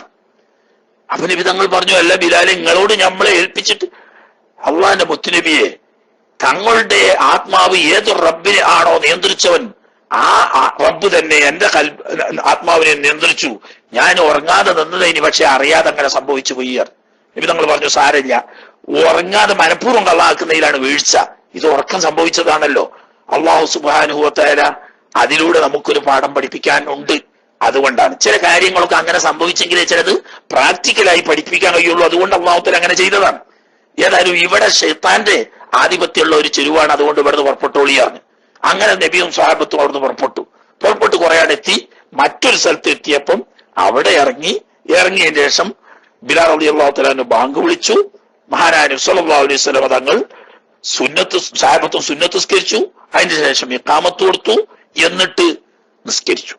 Speaker 1: അപ്പൊ നബി തങ്ങൾ പറഞ്ഞു, അല്ല ബിലാലെ, നിങ്ങളോട് നമ്മളെ ഏൽപ്പിച്ചിട്ട് അള്ളാന്റെ മുത്തുനബിയെ, തങ്ങളുടെ ആത്മാവ് ഏത് റബ്ബിനെ ആണോ നിയന്ത്രിച്ചവൻ ആ റബ്ബ് തന്നെ എന്റെ ആത്മാവിനെ നിയന്ത്രിച്ചു. ഞാൻ ഉറങ്ങാതെ നിന്നതിന് പക്ഷെ അറിയാതെ അങ്ങനെ സംഭവിച്ചു പോയി. നബി തങ്ങൾ പറഞ്ഞു, സാരമില്ല, ഉറങ്ങാതെ മനഃപൂർവ്വം കള്ളാക്കുന്നതിലാണ് വീഴ്ച. ഇത് ഉറക്കം സംഭവിച്ചതാണല്ലോ. അല്ലാഹു സുബ്ഹാനഹു വ തആല അതിലൂടെ നമുക്കൊരു പാഠം പഠിപ്പിക്കാൻ ഉണ്ട്. അതുകൊണ്ടാണ് ചില കാര്യങ്ങളൊക്കെ അങ്ങനെ സംഭവിച്ചെങ്കിലേ ചിലത് പ്രാക്ടിക്കലായി പഠിപ്പിക്കാൻ കഴിയുള്ളൂ. അതുകൊണ്ട് അല്ലാഹു തആല അങ്ങനെ ചെയ്തതാണ്. ഏതായാലും ഇവിടെ ശൈത്താന്റെ ആധിപത്യമുള്ള ഒരു ചെരുവാണ്, അതുകൊണ്ട് ഇവിടുന്ന് പുറപ്പെട്ടോളിയാണ്. അങ്ങനെ നബിയും സ്വഹാബത്തും അവിടുന്ന് പുറപ്പെട്ടു കുറെ അടുത്തി മറ്റൊരു സ്ഥലത്ത് എത്തിയപ്പം അവിടെ ഇറങ്ങിയതിന് ശേഷം ബിലാൽ റളിയല്ലാഹു തആല അൻഹു ബാങ്ക് വിളിച്ചു. മഹാനായ നബി സല്ലല്ലാഹു അലൈഹി വസല്ലം തങ്ങൾ സ്വഹാബത്തും സുന്നത്ത് നിസ്കരിച്ചു. അതിന് ശേഷം ഇഖാമത്ത് കൊടുത്തു, എന്നിട്ട് നിസ്കരിച്ചു.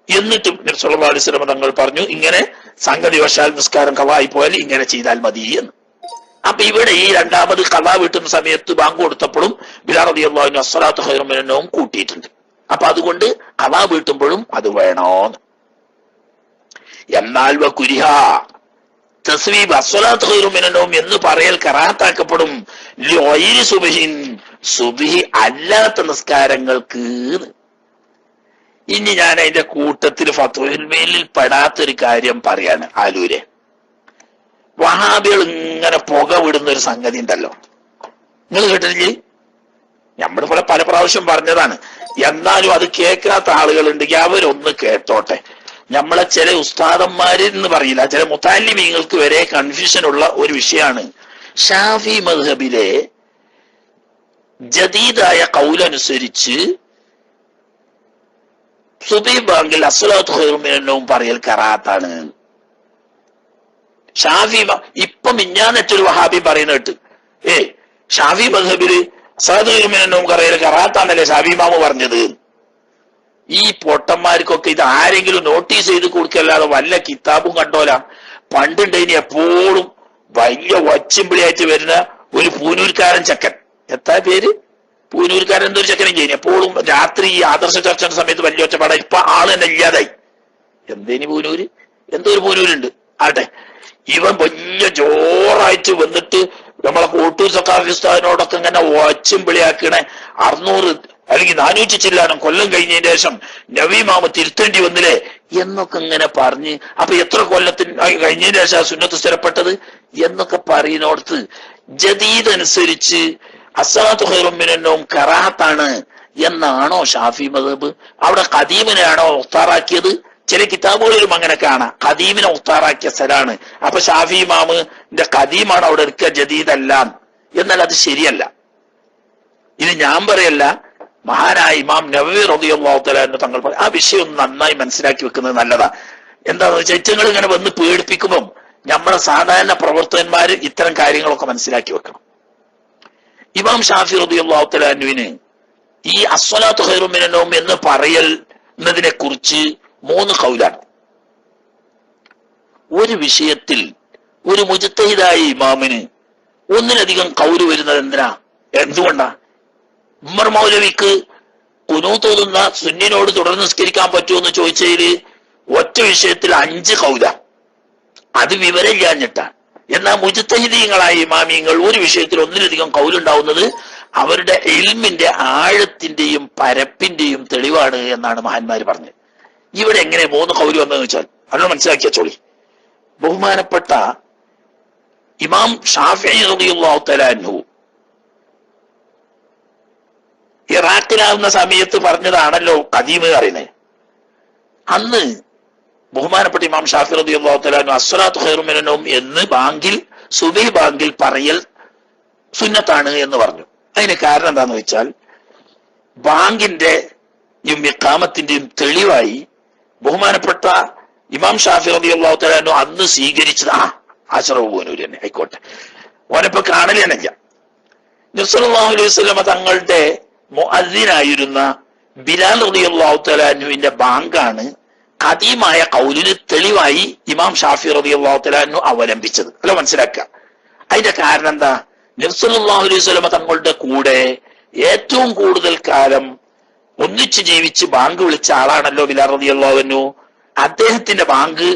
Speaker 1: എന്നിട്ട് നബി സല്ലല്ലാഹു അലൈഹി വസല്ലം തങ്ങൾ പറഞ്ഞു, ഇങ്ങനെ സംഗതി വശാൽ നിസ്കാരം ഖളായി പോയാൽ ഇങ്ങനെ ചെയ്താൽ മതി എന്ന്. അപ്പൊ ഇവിടെ ഈ രണ്ടാമത് ഖളാ വീട്ടുന്ന സമയത്ത് ബാങ്ക് കൊടുത്തപ്പോഴും ബിലാൽ റളിയല്ലാഹു അൻഹു അസ്സലാത്തു ഖൈറും മിനൻ നൗം കൂട്ടിയിട്ടുണ്ട്. അപ്പൊ അതുകൊണ്ട് ഖളാ വീട്ടുമ്പോഴും അത് വേണോന്ന്. എന്നാൽ വകുരിഹ തസ്വീബ് അസ്സലാത്തു ഖൈറും മിനൻ നൗം എന്ന് പറയൽ കറാഹത്താക്കപ്പെടും ലിഗൈരി സുബ്ഹിൻ, സുബ്ഹി അല്ലാത്ത നിസ്കാരങ്ങൾക്ക്. ഇനി ഞാൻ അതിന്റെ കൂട്ടത്തിൽ ഫത്വൽ മേലിൽ പെടാത്തൊരു കാര്യം പറയാണ്. ആലൂരെ വഹാബികൾ ഇങ്ങനെ പുക വിടുന്ന ഒരു സംഗതി ഉണ്ടല്ലോ, നിങ്ങൾ കേട്ടില്ലേ? നമ്മളിവിടെ പല പ്രാവശ്യം പറഞ്ഞതാണ്. എന്നാലും അത് കേൾക്കാത്ത ആളുകളുണ്ടെങ്കിൽ അവരൊന്ന് കേട്ടോട്ടെ. നമ്മളെ ചില ഉസ്താദന്മാര് എന്ന് പറയില്ല, ചില മുത്താലിമീങ്ങൾക്ക് വരെ കൺഫ്യൂഷൻ ഉള്ള ഒരു വിഷയമാണ്. ഷാഫി മദ്ഹബിലെ ജദീദായ ഖൗലനുസരിച്ച് സുബഹി ബാങ്കിൽ അസ്സലാത്തു ഖൈറും മിനന്നൗം പറയൽ കറാത്താണ്. ഷാഫി ഇപ്പൊ മിഞ്ഞാന്നൊരു വഹാബി പറയുന്ന കേട്ട്, ഷാഫി മദ്ഹബില് അസ്സലാത്തു ഖൈറും മിനന്നൗം പറയൽ കറാത്താണല്ലേ ഷാഫി ഇമാമ് പറഞ്ഞത്. ഈ പൊട്ടന്മാർക്കൊക്കെ ഇത് ആരെങ്കിലും നോട്ടീസ് ചെയ്ത് കൊടുക്കല്ലാതെ വല്ല കിതാബും കണ്ടോല. പണ്ടുണ്ടേനി എപ്പോഴും വലിയ വച്ചിമ്പിളിയായിട്ട് വരുന്ന ഒരു പൂനൂർക്കാരൻ ചക്കൻ, എത്താ പേര്, പൂനൂർക്കാരൻ എന്തൊരു ചക്കനും ചെയ്യുന്നു. എപ്പോഴും രാത്രി ഈ ആദർശ ചർച്ചയുടെ സമയത്ത് വലിയ ഒച്ചപ്പാട. ഇപ്പൊ ആള് തന്നെ ഇല്ലാതായി. എന്തേനി പൂനൂര്, എന്തോ ഒരു പൂനൂരുണ്ട് ആട്ടെ. ഇവൻ വലിയ ജോറായിട്ട് വന്നിട്ട് നമ്മളെ കോട്ടൂർ സഖാഫിസ്ഥാനോടൊക്കെ ഇങ്ങനെ വച്ചിമ്പിളിയാക്കണേ. 600 അല്ലെങ്കിൽ 400 ചില്ലാനം കൊല്ലം കഴിഞ്ഞതിന് ശേഷം നവീമാമ തിരുത്തേണ്ടി വന്നില്ലേ എന്നൊക്കെ ഇങ്ങനെ പറഞ്ഞ്, അപ്പൊ എത്ര കൊല്ലത്തിന് കഴിഞ്ഞതിന് ശേഷം സുന്നത്ത് സ്ഥിരപ്പെട്ടത് എന്നൊക്കെ പറയുന്നോടത്ത് ജദീദ് അനുസരിച്ച് അസ്സലാത്തു ഖൈറും മിനന്നൗം കറാഹത്താണ് എന്നാണോ ഷാഫി മദ്ഹബ്? അവിടെ ഖദീമിനെയാണോ ഉഖ്താറാക്കിയത്? ചില കിതാബുകളിലും അങ്ങനെ കാണാം, ഖദീമിനെ ഉഖ്താറാക്കിയ സ്ഥലമാണ്. അപ്പൊ ഷാഫി ഇമാമിന്റെ ഖദീമാണ് അവിടെ എടുക്കുക, ജദീദ് അല്ല. എന്നാൽ അത് ശരിയല്ല. ഇത് ഞാൻ പറയല്ല, മഹാനായ ഇമാം നവവി റളിയല്ലാഹു തആല അൻഹു തങ്ങൾ പറയും. ആ വിഷയം ഒന്ന് നന്നായി മനസ്സിലാക്കി വെക്കുന്നത് നല്ലതാ. എന്താണെന്ന് വെച്ചാൽ ഇറ്റങ്ങൾ ഇങ്ങനെ വന്ന് പേടിപ്പിക്കുമ്പം നമ്മളെ സാധാരണ പ്രവർത്തകന്മാര് ഇത്തരം കാര്യങ്ങളൊക്കെ മനസ്സിലാക്കി വെക്കണം. ഇമാം ഷാഫി റളിയല്ലാഹു തആല അൻഹുവിന് ഈ അസ്സലാത്തു ഖൈറും മിനന്നൗം എന്ന് പറയുന്നതിനെ കുറിച്ച് 3 ഖൗലാണ്. ഒരു വിഷയത്തിൽ ഒരു മുജ്തഹിദായ ഇമാമിന് ഒന്നിലധികം ഖൗല് വരുന്നത് എന്തുകൊണ്ടാ? ഉമർ മൗലവിക്ക് ഖുനൂത്ത് ഓതുന്ന സുന്നിനോട് തുടർന്ന് നിസ്കരിക്കാൻ പറ്റുമോ എന്ന് ചോദിച്ചതില് ഒറ്റ വിഷയത്തിൽ 5 ഖൗല. അത് വിവരമില്ലാഞ്ഞിട്ടാണ്. എന്നാൽ മുജ്തഹിദീങ്ങളായ ഇമാമിയങ്ങൾ ഒരു വിഷയത്തിൽ ഒന്നിലധികം ഖൗലുണ്ടാവുന്നത് അവരുടെ ഇൽമിന്റെ ആഴത്തിന്റെയും പരപ്പിന്റെയും തെളിവാണ് എന്നാണ് മഹാന്മാര് പറഞ്ഞത്. ഇവിടെ എങ്ങനെ 3 ഖൗല് വന്നതെന്ന് വെച്ചാൽ അതിനെ മനസ്സിലാക്കിയ ചോളി. ബഹുമാനപ്പെട്ട ഇമാം ഷാഫിഈ റളിയല്ലാഹു തആല അൻഹു ഇറാഖിലാവുന്ന സമയത്ത് പറഞ്ഞതാണല്ലോ ഖദീമ് പറയുന്നത്. അന്ന് ബഹുമാനപ്പെട്ട ഇമാം ഷാഫി റളിയല്ലാഹു തആല അൻഹു അസ്സലാത്തു ഖൈറും മിനന്നൗം എന്ന് ബാങ്കിൽ സുബഹി ബാങ്കിൽ പറയൽ സുന്നത്താണ് എന്ന് പറഞ്ഞു. അതിന് കാരണം എന്താന്ന് വെച്ചാൽ ബാങ്കിന്റെയും ഇഖാമത്തിന്റെയും തെളിവായി ബഹുമാനപ്പെട്ട ഇമാം ഷാഫി റളിയല്ലാഹു തആല അൻഹു അന്ന് സ്വീകരിച്ചത് അശ്റഫ് പൂനൂരി തന്നെ ആയിക്കോട്ടെ, ഓനിപ്പോ കാണലെന്നില്ല. നബി സല്ലല്ലാഹു അലൈഹി വസല്ലം തങ്ങളുടെ മുഅദ്ദിനായിരുന്ന ബിലാൽ റളിയല്ലാഹു തആല അൻഹുവിന്റെ ബാങ്കാണ് ഖദീമായ ഖൗലിന് തെളിവായി ഇമാം ഷാഫി റളിയല്ലാഹു തആല അൻഹു അവലംബിച്ചത്. അല്ല മനസ്സിലാക്കുക. അതിന്റെ കാരണം എന്താ? നബി സല്ലല്ലാഹു അലൈഹി വസല്ലം തങ്ങളുടെ കൂടെ ഏറ്റവും കൂടുതൽ കാലം ഒന്നിച്ച് ജീവിച്ച് ബാങ്ക് വിളിച്ച ആളാണല്ലോ ബിലാൽ റളിയല്ലാഹു അൻഹു. അദ്ദേഹത്തിന്റെ ബാങ്ക്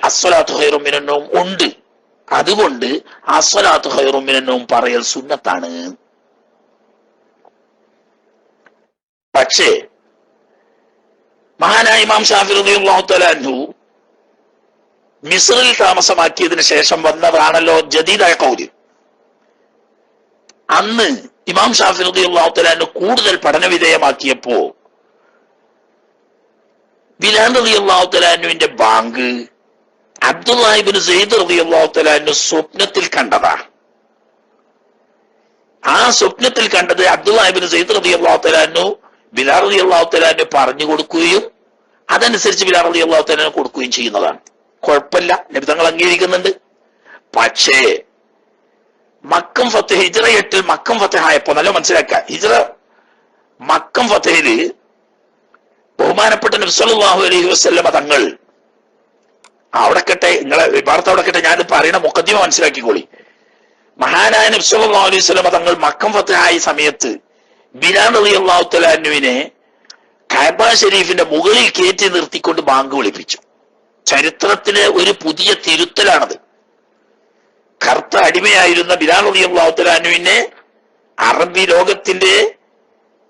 Speaker 1: അസ്സലാത്തു ഖൈറും മിനന്നൗം ഉണ്ട്. അതുകൊണ്ട് അസ്സലാത്തു ഖൈറും മിനന്നൗം പറയൽ സുന്നത്താണ്. പക്ഷേ മഹാനായ ഇമാം ഷാഫി റളിയല്ലാഹു തആല അൻഹു മിസ്റിൽ താമസമാക്കിയതിനു ശേഷം വന്നതാണല്ലോ ജദീദായ ഖൗല്. അന്ന് ഇമാം ഷാഫി റളിയല്ലാഹു തആല അൻഹു കൂടുതൽ പഠന വിധേയമാക്കിയപ്പോ ബിലാൽ റളിയല്ലാഹു തആല അൻഹുവിന്റെ ബാങ്ക് അബ്ദുല്ലാഹി ഇബ്നു സയ്യിദ് റളിയല്ലാഹു തആല അൻഹു സ്വപ്നത്തിൽ കണ്ടതാ. ആ സ്വപ്നത്തിൽ കണ്ടത് അബ്ദുല്ലാഹി ഇബ്നു സയ്യിദ് റളിയല്ലാഹു തആല അൻഹു ബിലാൽ റളിയല്ലാഹു തആല അൻഹു പറഞ്ഞു കൊടുക്കുകയും അതനുസരിച്ച് ബിലാൽ റളിയല്ലാഹു തആല അൻഹു കൊടുക്കുകയും ചെയ്യുന്നതാണ്. കുഴപ്പമില്ല, നബി തങ്ങൾ അംഗീകരിക്കുന്നുണ്ട്. പക്ഷേ മക്കം ഫത്തഹ് ഹിജ്റ 8 മക്കം ഫത്തഹ് ആയപ്പോ നല്ല മനസ്സിലാക്കുക. ഹിജ്റ മക്കം ഫത്തഹില് ബഹുമാനപ്പെട്ട നബി സല്ലല്ലാഹു അലൈഹി വസല്ലം തങ്ങൾ അവിടെ കട്ടെ, നിങ്ങളെ വാർത്ത അവിടെ കട്ടെ, ഞാൻ പറയുന്ന മുഖദ്ദിമ മനസ്സിലാക്കിക്കോളി. മഹാനായ നബി സല്ലല്ലാഹു അലൈഹി വസല്ലം തങ്ങൾ മക്കം ഫത്തഹ് ആയ സമയത്ത് ബിലാൽ റളിയല്ലാഹു തആല അൻഹുവിനെ കഅബ ശരീഫിന്റെ മുകളിൽ കയറ്റി നിർത്തിക്കൊണ്ട് ബാങ്ക് വിളിപ്പിച്ചു. ചരിത്രത്തിലെ ഒരു പുതിയ തിരുത്തലാണത്. കറുത്ത അടിമയായിരുന്ന ബിലാൽ റളിയല്ലാഹു തആല അൻഹുവിനെ അറബി ലോകത്തിന്റെ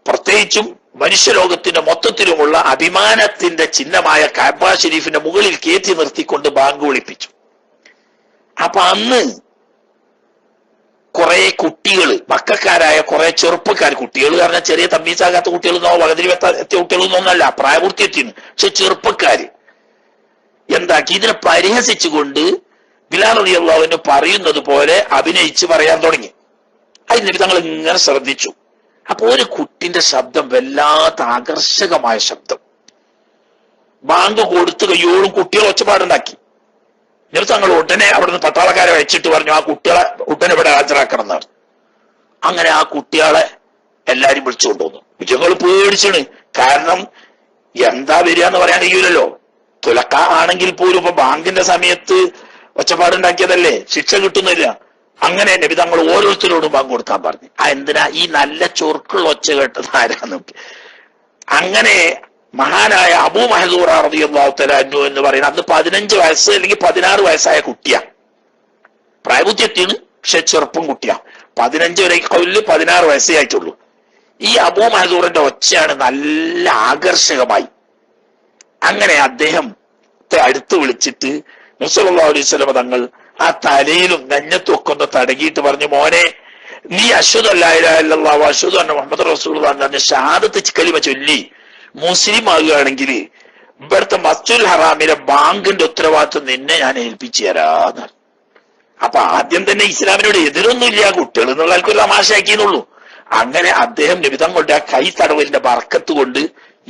Speaker 1: പ്രത്യേകിച്ചും മനുഷ്യലോകത്തിന്റെ മൊത്തത്തിലുമുള്ള അഭിമാനത്തിന്റെ ചിഹ്നമായ കഅബ ശരീഫിന്റെ മുകളിൽ കയറ്റി നിർത്തിക്കൊണ്ട് ബാങ്ക് വിളിപ്പിച്ചു. അപ്പൊ അന്ന് കുറെ കുട്ടികൾ, മക്കാരായ കുറെ ചെറുപ്പക്കാർ, കുട്ടികൾ പറഞ്ഞാൽ ചെറിയ തമ്മീസാകാത്ത കുട്ടികളെന്നോ പകുതി എത്തിയ കുട്ടികളൊന്നല്ല, പ്രായപൂർത്തി എത്തിയെന്ന്, പക്ഷെ ചെറുപ്പക്കാര് എന്താക്കി ഇതിനെ പരിഹസിച്ചുകൊണ്ട് ബിലാൽ റളിയല്ലാഹു അൻഹു പറയുന്നത് പോലെ അഭിനയിച്ച് പറയാൻ തുടങ്ങി. അതിന് തങ്ങൾ ഇങ്ങനെ ശ്രദ്ധിച്ചു. അപ്പൊ ഒരു കുട്ടിന്റെ ശബ്ദം വല്ലാത്ത ആകർഷകമായ ശബ്ദം, ബാങ്ക് കൊടുത്തു കയ്യോളും കുട്ടികൾ ഒച്ചപ്പാടുണ്ടാക്കി. എന്നിട്ട് തങ്ങൾ ഉടനെ അവിടുന്ന് പട്ടാളക്കാരെ വെച്ചിട്ട് പറഞ്ഞു ആ കുട്ടികളെ ഉടനെ ഇവിടെ ഹാജരാക്കണം എന്നാണ്. അങ്ങനെ ആ കുട്ടികളെ എല്ലാരും വിളിച്ചു കൊണ്ടുവന്നു. വിജയങ്ങൾ പേടിച്ചാണ്. കാരണം എന്താ വരിക എന്ന് പറയാൻ കഴിയൂലല്ലോ. തുലക്ക ആണെങ്കിൽ പോലും ഇപ്പൊ ബാങ്കിന്റെ സമയത്ത് ഒച്ചപ്പാടുണ്ടാക്കിയതല്ലേ, ശിക്ഷ കിട്ടുന്നില്ല. അങ്ങനെ നബി തങ്ങൾ ഓരോരുത്തരോടും ബാങ്ക് കൊടുക്കാൻ പറഞ്ഞു. എന്തിനാ? ഈ നല്ല ചൊറുക്കുള്ള ഒച്ച കേട്ടത് ആരാന്ന്. അങ്ങനെ മഹാനായ അബൂ മഹ്ദൂറ റളിയല്ലാഹു തആല അൻഹു എന്ന് പറയുന്നത് അന്ന് 15 വയസ്സ് അല്ലെങ്കിൽ 16 വയസ്സായ കുട്ടിയാ. പ്രായബുദ്ധിയെത്തിയാണ്, പക്ഷെ ചെറുപ്പം കുട്ടിയാ. 15 വരെ കൗലില് 16 വയസ്സേ ആയിട്ടുള്ളൂ. ഈ അബൂ മഹ്ദൂറിന്റെ ഒച്ചയാണ് നല്ല ആകർഷകമായി. അങ്ങനെ അദ്ദേഹത്തെ അടുത്ത് വിളിച്ചിട്ട് നബി സല്ലല്ലാഹു അലൈഹി വസല്ലം തങ്ങൾ ആ തലയിലും നെഞ്ഞത്തും ഒക്കെ ഒന്ന് തടകിയിട്ട് പറഞ്ഞു, മോനെ നീ അശ്ഹദു അല്ലാ ഇലാഹ ഇല്ലല്ലാഹു വഅശ്ഹദു അന്ന മുഹമ്മദ് റസൂലുള്ളാഹി എന്ന് പറഞ്ഞ ഷഹാദത്ത് കലിമ ചൊല്ലി മുസ്ലിം ആകുകയാണെങ്കിൽ ഇവിടുത്തെ മസ്ജിദുൽ ഹറാമിലെ ബാങ്കിന്റെ ഉത്തരവാദിത്വം നിന്നെ ഞാൻ ഏൽപ്പിച്ചു തരാന്ന്. അപ്പൊ ആദ്യം തന്നെ ഇസ്ലാമിനോട് എതിരൊന്നുമില്ല, കുട്ടികൾ എന്നുള്ള ആൾക്കൊരു തമാശയാക്കിയെന്നുള്ളൂ. അങ്ങനെ അദ്ദേഹം നബി തങ്ങളുടെ ആ കൈ തടവലിന്റെ ബർക്കത്ത് കൊണ്ട്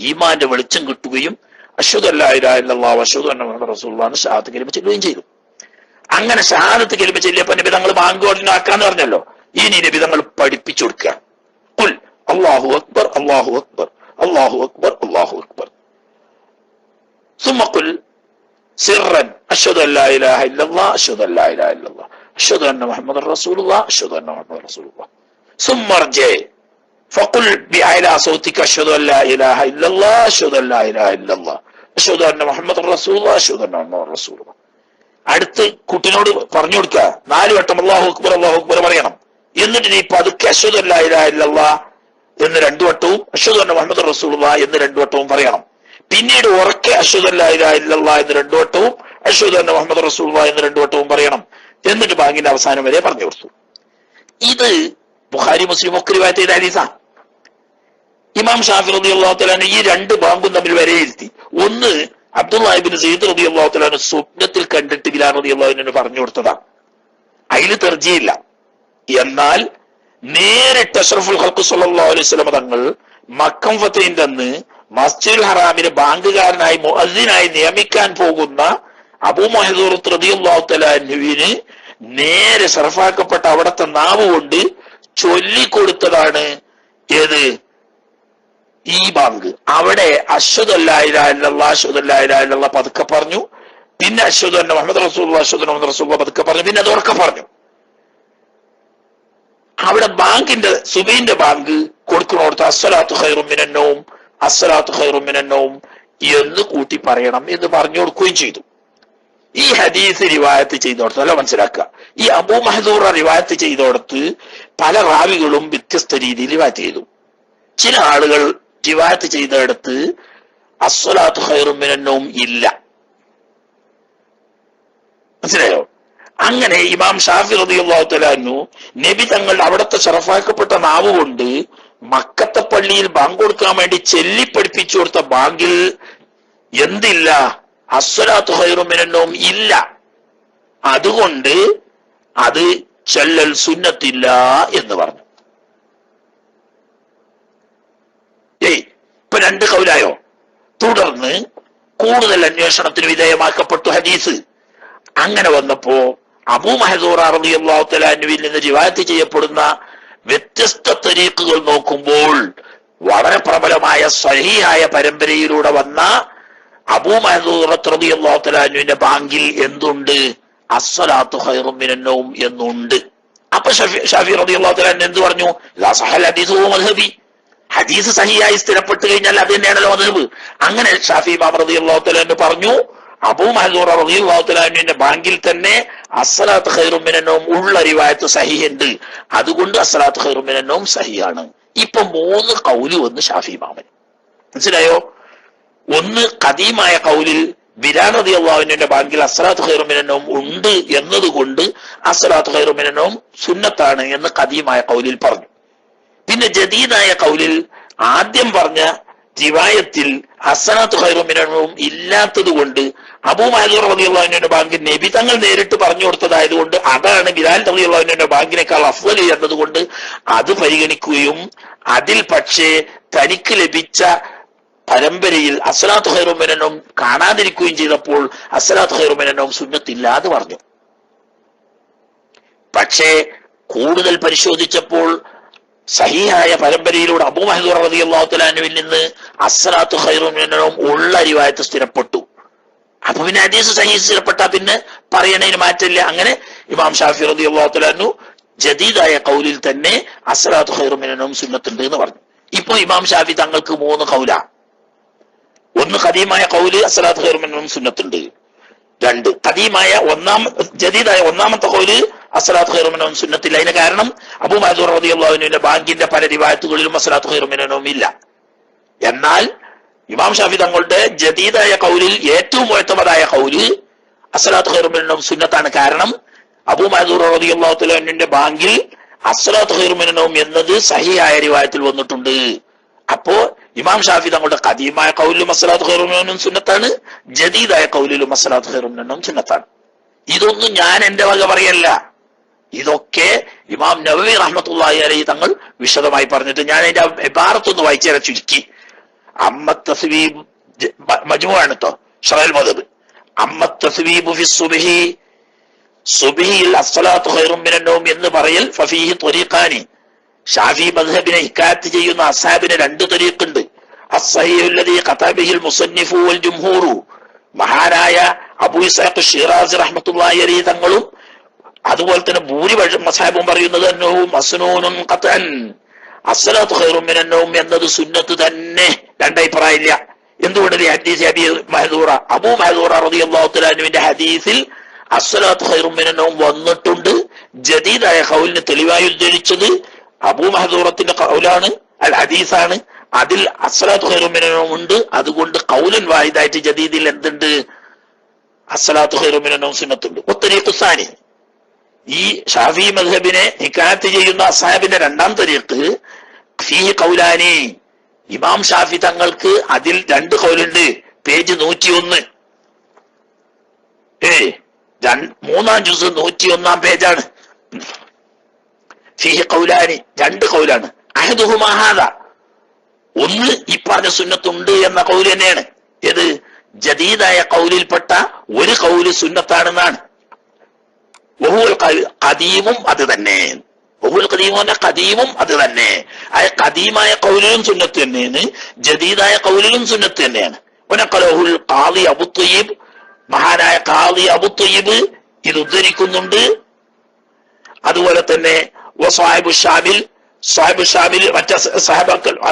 Speaker 1: ഈമാന്റെ വെളിച്ചം കിട്ടുകയും അശ്ഹദു അല്ലാ ഇലാഹ ഇല്ലല്ലാഹു വഅശ്ഹദു അന്ന മുഹമ്മദ് റസൂലുള്ളാഹി ഷഹാദത്ത് കലിമ ചൊല്ലുകയും ചെയ്തു. അങ്ങനെ ഷഹാദത്ത് കലിമ ചൊല്ലിയപ്പോ നബി തങ്ങൾ ബാങ്ക് ഓർഡിനാക്കാന്ന് പറഞ്ഞല്ലോ. ഇനി നബി തങ്ങൾ പഠിപ്പിച്ചു കൊടുക്കുക, ഖുൽ അല്ലാഹു അക്ബർ അല്ലാഹു അക്ബർ അല്ലാഹു അക്ബർ അല്ലാഹു അക്ബർ ثم قل سرا أشهد أن لا إله إلا الله أشهد أن لا إله إلا الله أشهد أن محمد رسول الله أشهد أن محمد رسول الله ثم ارجع فقل بأعلى صوتك أشهد أن لا إله إلا الله أشهد أن لا إله إلا الله أشهد أن محمد رسول الله أشهد أن محمد رسول الله. അടുത്ത് കുട്ടിനോട് പറഞ്ഞു കൊടുക്കുക, 4 വട്ടം അല്ലാഹു അക്ബർ പറയണം. എന്നിട്ട് നീ പതുക്കെ അശ്ഹദു അല്ലാ ഇലാഹ ഇല്ലല്ലാഹ് എന്ന് 2 വട്ടവും അശ്ഹദു അന്ന മുഹമ്മദ് റസൂലുള്ളാഹി എന്ന് 2 വട്ടവും പറയണം. പിന്നീട് ഉറക്കെ അശ്ഹദു അല്ലാ ഇലാഹ ഇല്ലല്ലാഹ് എന്ന് 2 വട്ടവും അശ്ഹദു അന്ന മുഹമ്മദ് റസൂലുള്ളാഹി എന്ന് 2 വട്ടവും പറയണം. എന്നിട്ട് ബാങ്കിന്റെ അവസാനം വരെ പറഞ്ഞു കൊടുത്തു. ഇത് ബുഖാരി മുസ്ലിം ഒക്കെ റിവായത്ത് ചെയ്ത ഹദീസാണ്. ഇമാം ഷാഫി റളിയല്ലാഹു തആല ഈ 2 ബാങ്കും തമ്മിൽ വിലയിരുത്തി. ഒന്ന് അബ്ദുല്ലാഹി ഇബ്നു സയ്യിദ് റളിയല്ലാഹു തആല സ്വപ്നത്തിൽ കണ്ടിട്ട് ബിലാൽ റളിയല്ലാഹു അൻഹു പറഞ്ഞു കൊടുത്തതാണ്. അതിൽ തർജീഹില്ല. എന്നാൽ നേരിട്ട് അഷ്റഫുൽ ഖൽഖ് സ്വല്ലല്ലാഹു അലൈഹി വസല്ലം തങ്ങൾ മക്കം ഫതഹിന്റെ അന്ന് മസ്ജിദുൽ ഹറാമിന് ബാങ്കുകാരനായി മുഅദ്ദിനായി നിയമിക്കാൻ പോകുന്ന അബൂ മഹ്ദൂർ റളിയല്ലാഹു തആല അൻഹുവിന് നേരെ സർഫാക്കപ്പെട്ട അവിടുത്തെ നാവ് കൊണ്ട് ചൊല്ലിക്കൊടുത്തതാണ് ഏത്? ഈ ബാങ്ക്. അവിടെ അശ്ഹദു അല്ലാ ഇലാഹ ഇല്ലല്ലാഹ് അശ്ഹദു അല്ലാ ഇലാഹ ഇല്ലല്ലാഹ് പതുക്കെ പറഞ്ഞു. പിന്നെ അശ്ഹദു അന്ന മുഹമ്മദ് റസൂലുള്ളാഹി അശ്ഹദു അന്ന മുഹമ്മദ് റസൂലുള്ളാഹി പതുക്കെ പറഞ്ഞു. പിന്നെ അത് ഉറക്കെ പറഞ്ഞു. അവിടെ ബാങ്കിന്റെ സുബൈന്റെ ബാങ്ക് കൊടുക്കണോടത്ത് അസ്സലാത്തു ഖൈറും മിനൻ നൗം അസ്സലാത്തു ഖൈറും മിനൻ നൗം എന്ന് കൂട്ടി പറയണം എന്ന് പറഞ്ഞു കൊടുക്കുകയും ചെയ്തു. ഈ ഹദീസ് റിവായത്ത് ചെയ്തോടത്ത് അല്ല മനസ്സിലാക്കുക. ഈ അബൂ മഹ്ദൂറ റിവായത്ത് ചെയ്തോടത്ത് പല റാവികളും വ്യത്യസ്ത രീതിയിൽ റിവായത്ത് ചെയ്തു. ചില ആളുകൾ റിവായത്ത് ചെയ്തെടുത്ത് അസ്സലാത്തു ഖൈറും മിനൻ നൗം ഇല്ല. മനസ്സിലായോ? അങ്ങനെ ഇമാം ഷാഫി റളിയല്ലാഹു തആല അൻഹു നബി തങ്ങൾ അവിടുത്തെ ശറഫാക്കപ്പെട്ട നാവ് കൊണ്ട് മക്കത്തെ പള്ളിയിൽ ബാങ്ക് കൊടുക്കാൻ വേണ്ടി ചെല്ലി പഠിപ്പിച്ചു കൊടുത്ത ബാങ്കിൽ എന്തില്ല? അസ്സലാത്തു ഖൈറും മിനൻ നൗം ഇല്ല. അതുകൊണ്ട് അത് ചൊല്ലൽ സുന്നത്തില്ല എന്ന് പറഞ്ഞു. ഇപ്പൊ 2 കൗലായോ? തുടർന്ന് കൂടുതൽ അന്വേഷണത്തിന് വിധേയമാക്കപ്പെട്ടു ഹദീസ്. അങ്ങനെ വന്നപ്പോ അബൂ മഹ്ദൂറ റളിയല്ലാഹു തആല അൻഹുവിൽ നിന്ന് റിവായത്ത് ചെയ്യപ്പെടുന്ന വ്യത്യസ്ത തരീഖുകൾ നോക്കുമ്പോൾ വളരെ പ്രബലമായ സ്വഹീഹായ പരമ്പരയിലൂടെ വന്ന അബൂ മഹ്ദൂറ റളിയല്ലാഹു തആല അൻഹുവിന്റെ ബാങ്കിൽ എന്തുണ്ട്? അസ്സലാത്തു ഖൈറും മിനൻ നൗം എന്നുണ്ട്. അപ്പൊ ഷാഫി റളിയല്ലാഹു തആല അൻഹു എന്ത് പറഞ്ഞു? ലാ സഹൽ ഹദീസു മദ്ഹബി. ഹദീസ് സഹിയായി സ്ഥിരപ്പെട്ടു കഴിഞ്ഞാൽ അത് തന്നെയാണല്ലോ മദ്ഹബ്. അങ്ങനെ ഷാഫി ഇമാം റളിയല്ലാഹു തആല അൻഹു പറഞ്ഞു, അബൂ മഹ്ദൂറ റളിയല്ലാഹു തആല അൻഹുവിന്റെ ബാങ്കിൽ തന്നെ അസ്സലാത്തു ഖൈറും മിനൻ നൗം ഉള്ള റിവായത്ത് സഹീഹുണ്ട്. അതുകൊണ്ട് അസ്സലാത്തു ഖൈറും മിനൻ നൗം സഹീഹാണ്. ഇപ്പൊ 3 കൗല് വന്ന് ഷാഫി ഇമാമിന്. മനസ്സിലായോ? ഒന്ന് ഖദീമായ കൗലിൽ ബിലാൽ റളിയല്ലാഹു അൻഹുവിന്റെ ബാങ്കിൽ അസ്സലാത്തു ഖൈറും മിനൻ നൗം ഉണ്ട് എന്നതുകൊണ്ട് അസ്സലാത്തു ഖൈറു മിനൻ നൗം സുന്നത്താണ് എന്ന് ഖദീമായ ഖൗലിൽ പറഞ്ഞു. പിന്നെ ജദീദായ ഖൗലിൽ ആദ്യം പറഞ്ഞ റിവായത്തിൽ അസ്സലാത്തു ഖൈറു മിനൻ നൗം ഇല്ലാത്തത് കൊണ്ട് അബൂ മഹ്ദൂർ റളിയല്ലാഹു അൻഹുവിന്റെ ബാങ്ക് നബി തങ്ങൾ നേരിട്ട് പറഞ്ഞു കൊടുത്തതായതുകൊണ്ട് അതാണ് ബിലാൽ റളിയല്ലാഹു അൻഹുവിന്റെ ബാങ്കിനേക്കാൾ അഫ്ളൽ എന്നതുകൊണ്ട് അത് പരിഗണിക്കുകയും അതിൽ പക്ഷേ തനിക്ക് ലഭിച്ച പരമ്പരയിൽ അസ്സലാത്തു ഖൈറു മിനൻ നൗം കാണാതിരിക്കുകയും ചെയ്തപ്പോൾ അസ്സലാത്തു ഖൈറു മിനൻ നൗം സുന്നത്തില്ലാതെ പറഞ്ഞു. പക്ഷേ കൂടുതൽ പരിശോധിച്ചപ്പോൾ സഹീഹായ പരമ്പരയിലൂടെ അബൂ മഹ്ദൂർ റളിയല്ലാഹു തആല അൻഹുവിൽ നിന്ന് അസ്സലാത്തു ഖൈറു മിനൻ നൗം ഉള്ള റിവായത്ത് സ്ഥിരപ്പെട്ടു. അപ്പൊ പിന്നെ ഹദീസ് സഹീഹ് സ്ഥിരപ്പെട്ടാ പിന്നെ പറയണതിന് മാറ്റില്ല. അങ്ങനെ ഇമാം ഷാഫി റളിയല്ലാഹു തആല അൻഹു ജദീദായ ഖൗലിൽ തന്നെ അസ്സലാത്തു ഖൈറു മിനൻ നൗം സുന്നത്തുണ്ട് എന്ന് പറഞ്ഞു. ഇപ്പൊ ഇമാം ഷാഫി തങ്ങൾക്ക് 3 ഖൗലാ. ഒന്ന് ഖദീമായ ഖൗല് അസ്സലാത്തു ഖൈറു മിനൻ നൗം സുന്നത്തുണ്ട്. 2 ഖദീമായ ജദീദായ ഒന്നാമത്തെ ഖൗല് അസ്സലാത്തു ഖൈറു മിനൻ നൗം സുന്നത്തില്ല. അതിന് കാരണം അബൂ മഹ്ദൂർ റളിയല്ലാഹു അൻഹുവിന്റെ ബാങ്കിന്റെ പല റിവായത്തുകളിലും അസ്സലാത്തു ഖൈറു മിനൻ നൗം ഇല്ല. എന്നാൽ ഇമാം ഷാഫി തങ്ങളുടെ ജദീദായ ഖൗലിൽ ഏറ്റവും മുഅ്തമദായ ഖൗല് അസ്സലാത്തു ഖൈറു മിനൻ നൗം സുന്നത്താണ്. കാരണം അബൂ മഹ്ദൂർ റളിയല്ലാഹു തആല അൻഹുവിന്റെ ബാങ്കിൽ അസ്സലാത്തു ഖൈറു മിനൻ നൗം എന്നത് സഹീഹായ റിവായത്തിൽ വന്നിട്ടുണ്ട്. അപ്പോ ഇമാം ഷാഫി തങ്ങളുടെ ഖദീമായ ഖൗലിലും അസ്സലാത്തു ഖൈറു മിനൻ നൗം സുന്നത്താണ്, ജദീദായ ഖൗലിലും അസ്സലാത്തു ഖൈറു മിനൻ നൗം സുന്നത്താണ്. ഇതൊന്നും ഞാൻ എന്റെ വക പറയല്ല. ഇതൊക്കെ ഇമാം നവവി റഹ്മത്തുള്ളാഹി അലൈഹി തങ്ങൾ വിശദമായി പറഞ്ഞിട്ട് ഞാൻ അതിന്റെ ഇബാറത്തൊന്ന് വായിച്ചു ചുരുക്കി. അമ്മ തസ്വീബ് മജ്മുഅാണ് ട്ടോ ശറഹുൽ മദ്ഹബ്. അമ്മ തസ്വീബു ഫി സുബ്ഹി, സുബ്ഹിയിൽ അസ്സലാത്തു ഖൈറു മിനൻ നൗം എന്ന് പറയൽ ഫഫീഹി ത്വരീഖാനി, ഷാഫി മദ്ഹബിനെ ഹിക്കായത്ത് ചെയ്യുന്ന അസ്ഹാബിന് 2 ത്വരീഖുണ്ട്. അസ്സഹീഹു അല്ലദീ ഖതാ ബിഹിൽ മുസന്നിഫു വൽ ജംഹൂറു, മഹാനായ അബൂ ഇസ്ഹാഖ് ഷിറാസി റഹ്മത്തുള്ളാഹി അലൈഹി തങ്ങളും അതുപോലെ തന്നെ ഭൂരിപക്ഷം മസ്ഹാബും പറയുന്നത് അന്നഹു മസ്നൂനുൻ ഖത്അൻ, അസ്സലാത്തു ഖൈറു മിനൻ നൗം എന്നത് സുന്നത്ത് തന്നെ. 2 അഭിപ്രായമില്ല. എന്തുകൊണ്ട് ഹദീസ് അബൂ മഹ്ദൂറ റളിയല്ലാഹു തആല അൻഹുവിന്റെ ഹദീസിൽ അസ്സലാത്തു ഖൈറു മിനൻ നൗം വന്നിട്ടുണ്ട്. ജദീദായ ഖൗലിനെ തെളിവായി ഉദ്ധരിച്ചത് അബൂ മഹ്ദൂറത്തിന്റെ ഖൗലാണ്, അൽ ഹദീസാണ്. അതിൽ അസ്സലാത്തു ഖൈറു മിനൻ നൗം ഉണ്ട്. അതുകൊണ്ട് ഖൗലൻ വാഹിദായിട്ട് ജദീദിൽ എന്തുണ്ട്? അസ്സലാത്തു ഖൈറു മിനൻ നൗം സുന്നത്തുണ്ട്. വത്തരീഖു സാനി, ഈ ഷാഫി മദ്ഹബിനെ ഹിക്കായത്ത് ചെയ്യുന്ന അസ്ഹാബിന്റെ 2ാം തരീഖ് ഫീഹി ഖൗലാനി, ഇമാം ഷാഫി തങ്ങൾക്ക് അതിൽ 2 ഖൗലുണ്ട്. പേജ് 101, 3-ാം ജുസ് 101-ാം പേജാണ്. ഫീഹി ഖൗലാനി, 2 ഖൗലാണ്. അഹദുഹുമാ ഹാദാ, ഒന്ന് ഈ പറഞ്ഞ സുന്നത്തുണ്ട് എന്ന ഖൗല് തന്നെയാണ്. ഏത്? ജദീദായ ഖൗലിൽപ്പെട്ട ഒരു ഖൗല് സുന്നത്താണെന്നാണ്. വഹുവൽ ഖദീമും അത് തന്നെ. വഹുവൽ ഖദീമും ഖദീമും അത് തന്നെ. ആ ഖദീമായ ഖൗലിലും സുന്നത്ത് തന്നെയാണ്, ജദീദായ ഖൗലിലും സുന്നത്ത് തന്നെയാണ്. വനഖലഹുൽ ഖാദി അബൂ ത്വയ്യിബ്, മഹാനായ ഖാദി അബൂ ത്വയ്യിബ് ഇത് ഉദ്ധരിക്കുന്നുണ്ട്. അതുപോലെ തന്നെ വസാഹിബു ഷാബിൽ, സാഹിബു ഷാബിൽ മറ്റ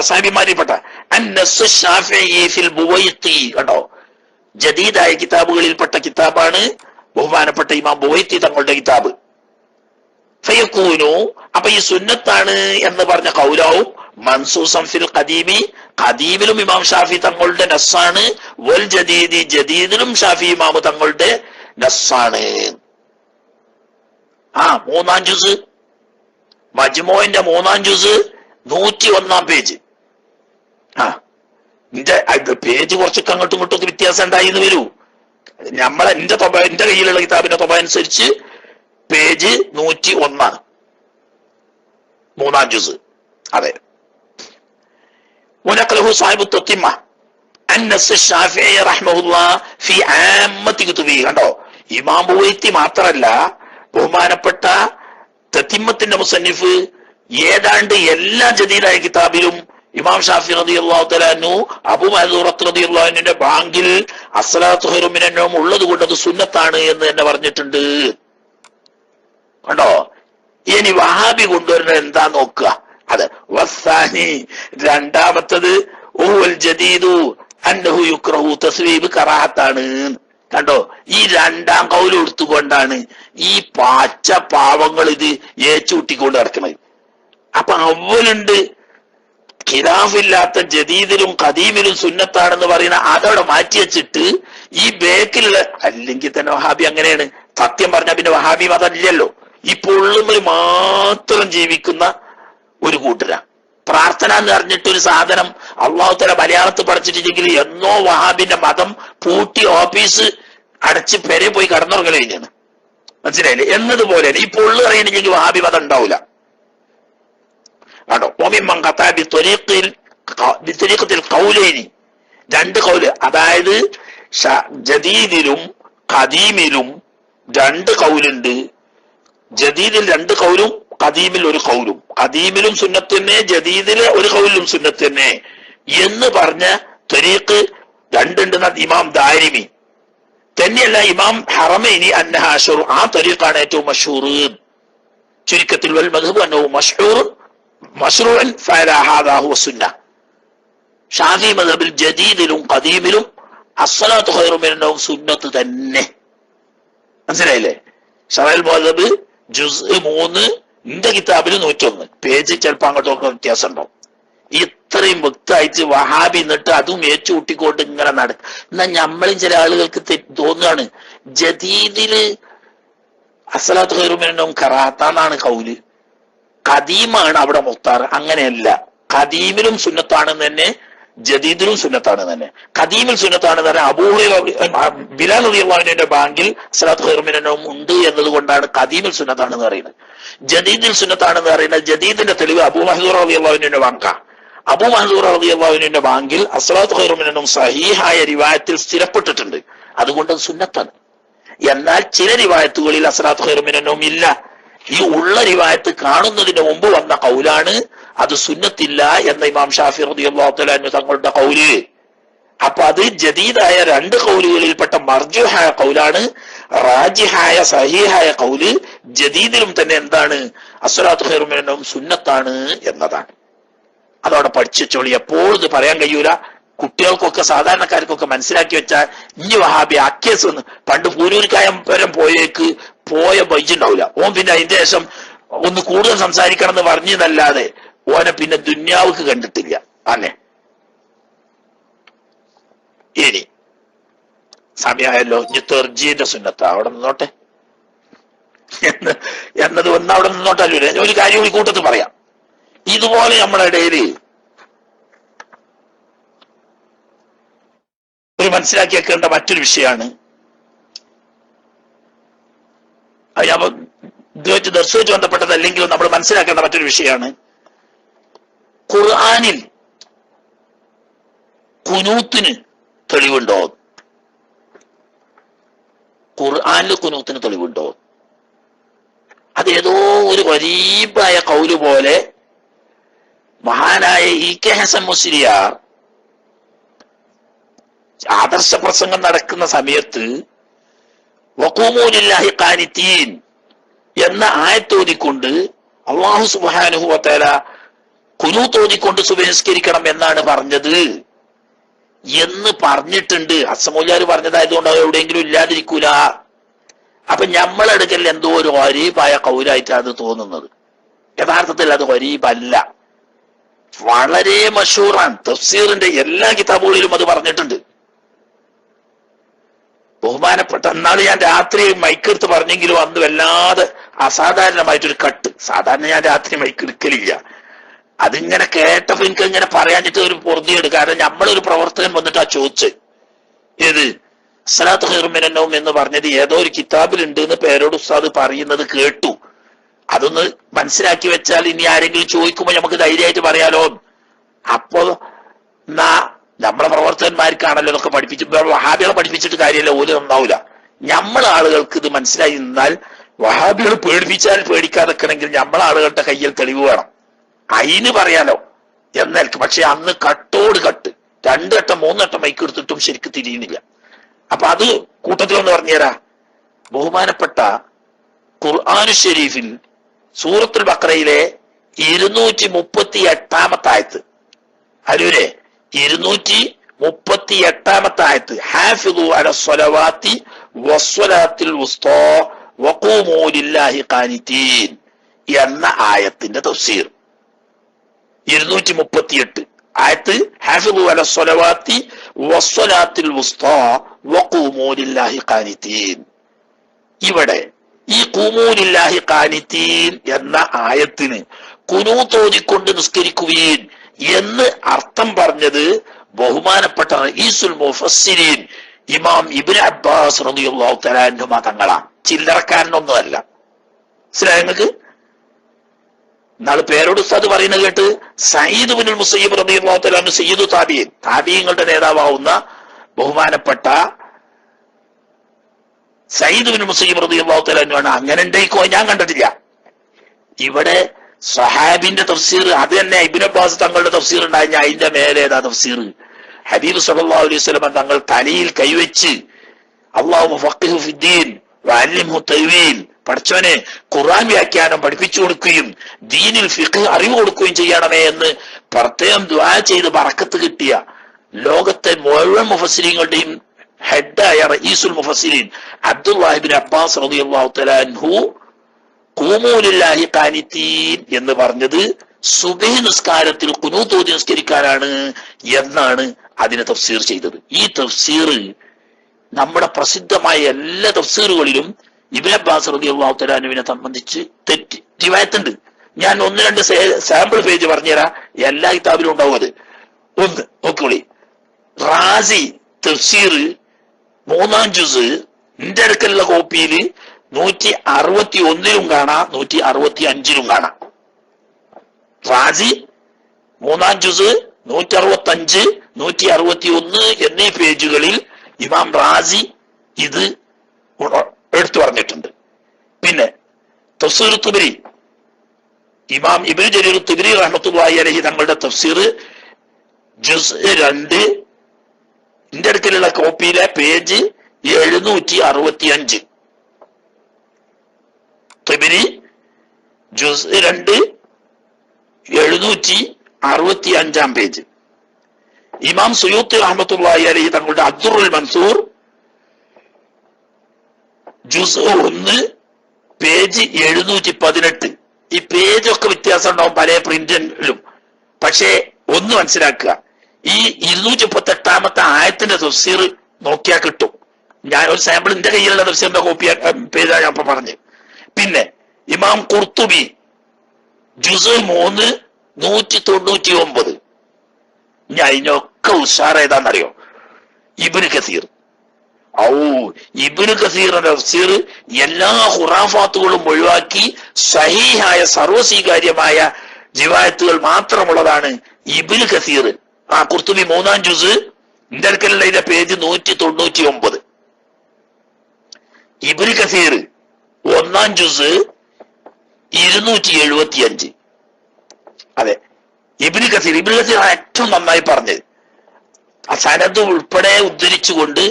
Speaker 1: സാഹിബിമാരിൽപ്പെട്ട അന്നസ് ഷാഫിഈ ഫിൽ ബുവൈത്തി, കണ്ടോ, ജദീദായ കിതാബുകളിൽപ്പെട്ട കിതാബാണ് ബഹുമാനപ്പെട്ട ഇമാം ബുവൈത്തി തങ്ങളുടെ കിതാബ്. ഫയകൂനു, അപ്പൊ ഈ സുന്നത്താണ് എന്ന് പറഞ്ഞ ഖൗലാവും മൻസൂസം ഫിൽ ഖദീമി, ഖദീമിലും ഇമാം ഷാഫി തങ്ങളുടെ നസ്സാണ്. വൽ ജദീദി, ജദീദിലും ഷാഫി ഇമാം തങ്ങളുടെ നസ്സാണ്. 3-ാം ജുസ് മജ്മുഅന്റെ 3-ാം ജുസ് 101-ാം പേജ്. എന്റെ പേജ് കുറച്ചൊക്കെ അങ്ങോട്ടും ഇങ്ങോട്ടും വ്യത്യാസം ഉണ്ടായിന്ന് വരൂ. എന്റെ കയ്യിലുള്ള കിതാബിന്റെ തൊബ അനുസരിച്ച് പേജ് 101 3-ാം ജുസ്. അതെ. വനഖലഹു സാഹിബു തത്തിമ്മ അന്നസ് ഷാഫിഈ റഹ്മഹുല്ലാഹ് ഫീ ആമ്മത്തി കുതുബി, കണ്ടോ, ഇമാം ബുവൈത്തി മാത്രല്ല ബഹുമാനപ്പെട്ട തത്തിമ്മത്തിന്റെ മുസന്നിഫ് ഏതാണ്ട് എല്ലാ ജദീദായ കിതാബിലും ഇമാം ഷാഫി റളിയല്ലാഹു തആല അൻഹു അബൂ മഹ്ദൂർ റളിയല്ലാഹു അൻഹുവിന്റെ ബാങ്കിൽ അസ്സലാത്തു ഖൈറു മിനൻ നൗം ഉള്ളത് കൊണ്ട് അത് സുന്നത്താണ് എന്ന് തന്നെ പറഞ്ഞിട്ടുണ്ട്. കണ്ടോ, ഇനി വഹാബി കൊണ്ടുവരുന്നത് എന്താ നോക്കുക. അത് വസ്സാനി, 2-ാമത്തത് ഓൽ ജദീദു അന്നഹു യുക്റഹു തസ്വീബ് കറാഹത്താണ്. കണ്ടോ, ഈ 2-ാം ഖൗല് എടുത്തുകൊണ്ടാണ് ഈ പാച്ച പാവങ്ങൾ ഇത് ഏച്ചൂട്ടിക്കൊണ്ട് നടക്കുന്നത്. അപ്പൊ അവലുണ്ട് ഖിലാഫില്ലാത്ത ജദീദിലും ഖദീമിലും സുന്നത്താണെന്ന് പറയുന്ന അതോടെ മാറ്റി വെച്ചിട്ട് ഈ ബേക്കിലുള്ള, അല്ലെങ്കിൽ തന്നെ വഹാബി അങ്ങനെയാണ്. സത്യം പറഞ്ഞ പിന്നെ വഹാബി മതമില്ലല്ലോ. ഈ പൊള്ളുമ്മൽ മാത്രം ജീവിക്കുന്ന ഒരു കൂട്ടരാ. പ്രാർത്ഥന എന്ന് പറഞ്ഞിട്ടൊരു സാധനം അള്ളാഹു തആല മലയാളത്തിൽ പഠിച്ചിട്ടില്ലെങ്കിൽ എന്നോ വഹാബിന്റെ മതം പൂട്ടി ഓഫീസ് അടച്ച് പെരെ പോയി കടന്നുറങ്ങൽ കഴിഞ്ഞാണ്. മനസ്സിലായില്ലേ? എന്നതുപോലെ ഈ പൊള്ളു അറിയണമെങ്കിൽ വഹാബി മതം ഉണ്ടാവില്ല കേട്ടോ. കൗലൈനി, രണ്ട് കൗല്, അതായത് ജദീദിലും ഖദീമിലും രണ്ട് കൗലുണ്ട്. ജദീദിൽ രണ്ട് കൗലും ഖദീമിൽ ഒരു കൗലും. ഖദീമിലും സുന്നത്ത് തന്നെ, ജദീദിലെ ഒരു കൗലിലും സുന്നത്ത് തന്നെ എന്ന് പറഞ്ഞ ത്വരീഖ് രണ്ടുണ്ടെന്ന ഇമാം ദാരിമി. തന്നെയല്ല ഇമാം ഹറമൈനി അന്നഹാഷുർ, ആ ത്വരീഖാണ് ഏറ്റവും മഷ്ഹൂർ. ചുരുക്കത്തിൽ വൽ മദ്ഹബ് അന്നഹു മശ്റൂഉൻ ഫഅലാ ഹാദാ ഹുവ സുന്നah. ഷാഫി മദ്ഹബിൽ ജദീദിലും ഖദീമിലും അസ്സലാത്തു ഖൈറു മിനൻ നൗം സുന്നത്ത് തന്നെ. മനസ്സിലായില്ലേ? ഷറഹുൽ മദ്ഹബ് ജുസ് 3 എന്റെ കിതാബിൽ 101 പേജ് ചിലപ്പോൾ അങ്ങോട്ടൊക്കെ വ്യത്യാസം ഉണ്ടാവും. ഇത്രയും വ്യക്തമായിട്ട് വഹാബി എന്നിട്ട് അതും ഏച്ചുകൂട്ടിക്കൊണ്ട് ഇങ്ങനെ നടക്കും. എന്നാ നമ്മളും ചില ആളുകൾക്ക് തോന്നുകയാണ് ജദീദില് അസ്സലാത്തു ഖൈറു മിനൻ നൗം കറാത്താന്നാണ് കൗല്, ഖദീമാണ് അവിടെ മുഖ്താർ. അങ്ങനെയല്ല, ഖദീമിലും സുന്നത്താണെന്ന് തന്നെ, ജദീദിലും സുന്നത്താണെന്ന് തന്നെ. ഖദീമിൽ സുന്നത്താണെന്ന് പറഞ്ഞാൽ ബിലാൽ റളിയല്ലാഹു അൻഹുവിന്റെ ബാങ്കിൽ അസ്സലാത്തു ഖൈറു മിനൻ നൗം ഉണ്ട് എന്നത് കൊണ്ടാണ് ഖദീമിൽ സുന്നത്താണെന്ന് പറയുന്നത്. ജദീദിൽ സുന്നത്താണെന്ന് പറയുന്നത് ജദീദിന്റെ തെളിവ് അബൂ മഹ്ദൂർ റളിയല്ലാഹു അൻഹുവിന്റെ ബാങ്കാ. അബൂ മഹ്ദൂർ റളിയല്ലാഹു അൻഹുവിന്റെ ബാങ്കിൽ അസ്സലാത്തു ഖൈറു മിനൻ നൗം സഹീഹായ റിവായത്തിൽ സ്ഥിരപ്പെട്ടിട്ടുണ്ട്, അതുകൊണ്ട് സുന്നത്താണ്. എന്നാൽ ചില റിവായത്തുകളിൽ അസ്സലാത്തു ഖൈറു മിനൻ നൗം ഇല്ല. ഈ ഉള്ള റിവായത്ത് കാണുന്നതിന് മുമ്പ് വന്ന കൗലാണ്, അത് സുന്നത്തില്ല എന്ന ഇമാം ഷാഫി റളിയല്ലാഹു തആല അൻഹു തങ്ങളുടെ കൗല്. അപ്പൊ അത് ജദീദായ രണ്ട് കൗലുകളിൽപ്പെട്ട മർജുഹായ കൗലാണ്. റാജിഹായ സഹീഹായ കൗല് ജദീദിലും തന്നെ എന്താണ്? അസ്സലാത്തു ഖൈറു മിനൻ നൗം സുന്നത്താണ് എന്നതാണ്. അതവിടെ പഠിച്ചോളി. എപ്പോഴും ഇത് പറയാൻ കഴിയൂല. കുട്ടികൾക്കൊക്കെ സാധാരണക്കാർക്കൊക്കെ മനസ്സിലാക്കി വെച്ചാൽ ഇനി വഹാബി അക്കേസ് ഒന്ന് പണ്ട് പൂരൂർക്കായം വരെ പോയ ബൈജുണ്ടാവില്ല. ഓൻ പിന്നെ അതിന്റെ ശേഷം ഒന്ന് കൂടുതൽ സംസാരിക്കണം എന്ന് പറഞ്ഞതല്ലാതെ ഓനെ പിന്നെ ദുന്യാവുക്ക് കണ്ടിട്ടില്ല. അല്ലേ? ഇനി സമയമായല്ലോ. ഇനി തെർജീന്റെ സുന്നത്ത അവിടെ നിന്നോട്ടെ എന്നത് ഒന്ന് അവിടെ നിന്നോട്ടല്ലേ. ഒരു കാര്യം കൂടി കൂട്ടത്ത് പറയാം. ഇതുപോലെ നമ്മുടെ ഇടയിൽ ഒരു മനസ്സിലാക്കി വെക്കേണ്ട മറ്റൊരു വിഷയമാണ്. ഇതുമായിട്ട് ദർശനവുമായിട്ട് ബന്ധപ്പെട്ടതല്ലെങ്കിലും നമ്മൾ മനസ്സിലാക്കേണ്ട മറ്റൊരു വിഷയമാണ്. ഖുർആനിൽ ഖുനൂത്തിന് തെളിവുണ്ടോ? ഖുർആനിൽ ഖുനൂത്തിന് തെളിവുണ്ടോ? അതേതോ ഒരു ഗരീബായ കൗല് പോലെ മഹാനായ ഇ.കെ. ഹസൻ മുസ്ലിയാർ ആദർശ പ്രസംഗം നടക്കുന്ന സമയത്ത് വഖൂമൂ ലില്ലാഹി ഖാനിതീൻ എന്ന ആയത്തോതിക്കൊണ്ട് അല്ലാഹു സുബ്ഹാനഹു വ തആല ഖുനൂത്ത് ഓതിക്കൊണ്ട് സുബഹിസ്കരിക്കണം എന്നാണ് പറഞ്ഞത് എന്ന് പറഞ്ഞിട്ടുണ്ട്. അസ്സമൂലാർ പറഞ്ഞതായതുകൊണ്ട് അത് എവിടെയെങ്കിലും ഇല്ലാതിരിക്കൂല. അപ്പൊ നമ്മളെടുക്കൽ എന്തോ ഒരു ഗരീബായ കൗലായിട്ടാണ് അത് തോന്നുന്നത്. യഥാർത്ഥത്തിൽ അത് ഗരീബല്ല, വളരെ മഷൂറാണ്. തഫ്സീറിന്റെ എല്ലാ കിതാബുകളിലും അത് പറഞ്ഞിട്ടുണ്ട്. ബഹുമാനപ്പെട്ട എന്നാണ് ഞാൻ രാത്രി മൈക്കെടുത്ത് പറഞ്ഞെങ്കിലും അന്ന് വല്ലാതെ അസാധാരണമായിട്ടൊരു കട്ട്. സാധാരണ ഞാൻ രാത്രി മൈക്ക് എടുക്കലില്ല. അതിങ്ങനെ കേട്ടപ്പോ എനിക്ക് ഇങ്ങനെ പറയാഞ്ഞിട്ട് ഒരു പൊറുതിയെടുക്കും. കാരണം നമ്മളൊരു പ്രവർത്തകൻ വന്നിട്ട് ആ ചോദിച്ച് ഏത് അസ്സലാത്തു ഖൈറു മിനൻ നൗം എന്ന് പറഞ്ഞത് ഏതോ ഒരു കിതാബിലുണ്ട് എന്ന് പേരോട് ഉസ്താദ് പറയുന്നത് കേട്ടു. അതൊന്ന് മനസ്സിലാക്കി വെച്ചാൽ ഇനി ആരെങ്കിലും ചോദിക്കുമ്പോൾ നമുക്ക് ധൈര്യമായിട്ട് പറയാലോ. അപ്പോ നമ്മളെ പ്രവർത്തകന്മാർക്കാണല്ലോ ഇതൊക്കെ വഹാബികളെ പഠിപ്പിച്ചിട്ട് കാര്യമല്ല, ഓല് നന്നാവൂല. നമ്മളെ ആളുകൾക്ക് ഇത് മനസ്സിലായി നിന്നാൽ വഹാബികൾ പേടിപ്പിച്ചാൽ പേടിക്കാതെക്കണമെങ്കിൽ നമ്മളെ ആളുകളുടെ കയ്യിൽ തെളിവ് വേണം. അതിന് പറയാലോ എന്നേൽക്ക്. പക്ഷെ അന്ന് കട്ടോട് കട്ട് 2 വട്ടം 3 വട്ടം മൈക്ക് എടുത്തിട്ടും ശരിക്കും തിരിയുന്നില്ല. അപ്പൊ അത് കൂട്ടത്തിലൊന്ന് പറഞ്ഞുതരാ. ബഹുമാനപ്പെട്ട ഖുർആൻ ഷരീഫിൽ സൂറത്തുൽ ബഖറയിലെ 238 ആയത്ത് അരൂരെ 238 ആയത്ത് ഹാഫിദു അലസ്സലവാത്തി വസ്സലാത്തിൽ വുസ്താ വഖൂമൂ ലില്ലാഹി ഖാനിതീൻ എന്ന ആയത്തിന്റെ തഫ്സീർ 238 ആയത്ത് ഹാഫിദു അലസ്സലവാത്തി വസ്സലാത്തിൽ വുസ്താ വഖൂമൂ ലില്ലാഹി ഖാനിതീൻ. ഇവിടെ ഈ ഖൂമൂലില്ലാഹി ഖാനിതീൻ എന്ന ആയത്തിന് ഖുനൂത്ത് നിസ്കരിക്കുകയും എന്ന് അർത്ഥം പറഞ്ഞത് ബഹുമാനപ്പെട്ട റഈസുൽ മുഫസ്സിരീൻ ഇമാം ഇബ്നു അബ്ബാസ് റളിയല്ലാഹു തആല അൻഹുമാ തങ്ങളാണ്. ചില്ലറക്കാരനൊന്നുമല്ല. മനസ്സിലായങ്ങൾക്ക്? നാളെ പേരോട് ഉസ്താദ് പറയുന്നത് കേട്ട് സയ്യിദ് ഇബ്നുൽ മുസയ്യിബ് റളിയല്ലാഹു തആല അൻഹു സയ്യിദു താബിഈൻ, താബിഈങ്ങളുടെ നേതാവാവുന്ന ബഹുമാനപ്പെട്ട സയ്യിദ് ഇബ്നുൽ മുസയ്യിബ് റളിയല്ലാഹു തആല അൻഹു ആണ്. അങ്ങനെ ഉണ്ടേക്കോ ഞാൻ കണ്ടിട്ടില്ല. ഇവിടെ സഹാബിന്റെ തഫ്സീർ അത് തന്നെ ഇബ്നു അബ്ബാസ് തങ്ങളുടെ തഫ്സീർ ഉണ്ടായി. അതിന്റെ മേലേതാ തഫ്സീർ? ഹബീബ് സല്ലല്ലാഹു അലൈഹി വസല്ലം തങ്ങൾ തലയിൽ കൈവച്ച് അല്ലാഹു ഫഖിഹു ഫിദ്ദീൻ വഅല്ലിംഹു തഅ്വീൽ, പഠിച്ചവനെ ഖുർആൻ വ്യാഖ്യാനം പഠിപ്പിച്ചു കൊടുക്കുകയും ദീനിൽ ഫിഖ് അറിവ് കൊടുക്കുകയും ചെയ്യണമേ എന്ന് പ്രത്യേകം ദുആ ചെയ്ത് ബറക്കത്ത് കിട്ടിയ ലോകത്തെ മുഴുവൻ മുഫസ്സിരീങ്ങളുടെയും ഹെഡായ റഈസുൽ മുഫസ്സിരീൻ അബ്ദുല്ലാഹി ഇബ്നു അബ്ബാസ് റളിയല്ലാഹു തആല അൻഹു ഖൂമൂ ലില്ലാഹി ഖാനിതീൻ എന്ന് പറഞ്ഞത് സുബ്ഹി നിസ്കാരത്തിൽ ഖുനൂത്ത് ഓതി നിസ്കരിക്കാനാണ് എന്നാണ് അതിനെ തഫ്സീർ ചെയ്തത്. ഈ തഫ്സീർ നമ്മുടെ പ്രസിദ്ധമായ എല്ലാ തഫ്സീറുകളിലും ഇബ്നു അബ്ബാസ് റളിയല്ലാഹു തആല അൻഹുവിനെ സംബന്ധിച്ച് തെറ്റ് റിവായത്തുണ്ട്. ഞാൻ 1-2 സാമ്പിൾ പേജ് പറഞ്ഞുതരാം. എല്ലാ കിതാബിലും ഉണ്ടാവും അത്. ഒന്ന് നോക്കോളി, റാസി തഫ്സീർ 3-ാം ജുസ് എന്റെ അടുക്കലുള്ള കോപ്പിയിൽ 161 കാണാം, 165 കാണാം. റാസി 3-ാം ജുസ് 165, 161 എന്നീ പേജുകളിൽ ഇമാം റാസി ഇത് എടുത്തു പറഞ്ഞിട്ടുണ്ട്. പിന്നെ തഫ്സീർ തുബരി ഇമാം ഇബ്നു ജരീർ തുബരി റഹ്മത്തുള്ളാഹി അലൈഹി തങ്ങളുടെ തഫ്സീർ ജുസ് 2 എന്റെ അടുക്കലുള്ള കോപ്പിയിലെ പേജ് 765. തുബരി ജുസ് 2 765 പേജ്. ഇമാം സുയൂത്തി റഹ്മത്തുള്ളാഹി അലൈഹി തങ്ങളുടെ അദ്ദുറുൽ മൻസൂർ ജുസ് 1 പേജ് 718. ഈ പേജൊക്കെ വ്യത്യാസം ഉണ്ടാവും പല പ്രിന്റിലും. പക്ഷേ ഒന്ന് മനസ്സിലാക്കുക, ഈ 238-ാമത്തെ ആയത്തിന്റെ തഫ്സീർ നോക്കിയാൽ കിട്ടും. ഞാൻ ഒരു സാമ്പിൾ എന്റെ കയ്യിലുള്ള തഫ്സീറിന്റെ കോപ്പി പേജാണ് ഞാൻ ഇപ്പൊ പറഞ്ഞു. പിന്നെ ഇമാം ഖുർത്തുബി ജുസ് 3 199. ഞാൻ ഇതിനൊക്കെ ഉഷാർ ഏതാന്നറിയോ? ഇബ്നു കസീർ. ഇബ്നു കസീറിന്റെ തഫ്സീർ എല്ലാ ഖുറാഫാത്തുകളും ഒഴിവാക്കി സഹീഹായ സർവസ്വീകാര്യമായ റിവായത്തുകൾ മാത്രമുള്ളതാണ് ഇബ്നു കസീർ. ഖുർത്തുബി 3-ാം ജുസ് എന്റെ അടുക്കലുള്ള ഇതിന്റെ പേജ് 199. ഇബ്നു കസീർ 1-ാം ജുസ് 275. അതെ, ഇബ്നു കസീർ ഏറ്റവും നന്നായി പറഞ്ഞത് ആ സനദ് ഉൾപ്പെടെ ഉദ്ധരിച്ചുകൊണ്ട്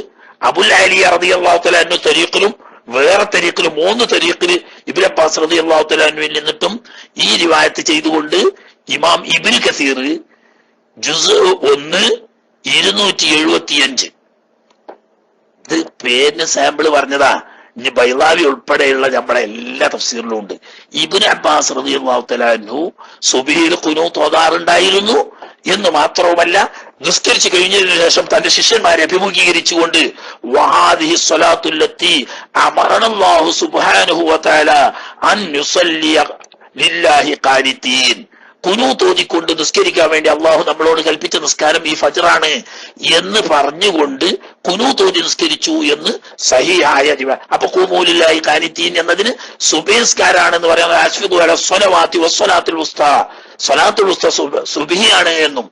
Speaker 1: അബുൽ അലിയ റളിയല്ലാഹു തആല അൻഹു തരീഖിലും വേറെ തരീഖിലും 3 തരീഖില് ഇബ്നു അബ്ബാസ് റളിയല്ലാഹു തആല അൻഹുവിൽ നിന്നിട്ടും ഈ റിവായത്ത് ചെയ്തുകൊണ്ട് ഇമാം ഇബ്നു കസീർ ജുസ് 1 275. ഇത് പേരിന് സാമ്പിൾ പറഞ്ഞതാ. ഇനി ബൈളാവി ഉൾപ്പെടെയുള്ള നമ്മുടെ എല്ലാ തഫ്സീറിലും ഉണ്ട്. ഇബ്നു അബ്ബാസ് റളിയല്ലാഹു തആല അൻഹു സുബ്ഹിയിൽ ഖുനൂത്ത് ഓതാറുണ്ടായിരുന്നു എന്ന് മാത്രവുമല്ല, നിസ്കരിച്ചു കഴിഞ്ഞതിനു ശേഷം തന്റെ ശിഷ്യന്മാരെ അഭിമുഖീകരിച്ചുകൊണ്ട് വഹാദിഹി സ്വലാത്തുല്ലത്തി അമറനല്ലാഹു സുബ്ഹാനഹു വതആല അൻ യുസല്ലിയ ലില്ലാഹി ഖാനിതീൻ, ഖുനൂത്ത് ഓതിക്കൊണ്ട് നിസ്കരിക്കാൻ വേണ്ടി അള്ളാഹു നമ്മളോട് കൽപ്പിച്ച നിസ്കാരം ഈ ഫജ്റാണ് എന്ന് പറഞ്ഞുകൊണ്ട് ഖുനൂത്ത് ഓതി നിസ്കരിച്ചു എന്ന് സഹിഹായ റിവായത്ത്. അപ്പൊ ഖൂമൂ ലില്ലാഹി ഖാനിതീൻ എന്നതിന് സുബ്ഹി നിസ്കാരാണെന്ന് പറയുന്നത് അശ്ഫിദു അല സ്വലവാത്തി വസ്സലാത്തുൽ വുസ്താ, സ്വലാത്തുൽ വുസ്ത സുബ്ഹിയാണ് എന്നും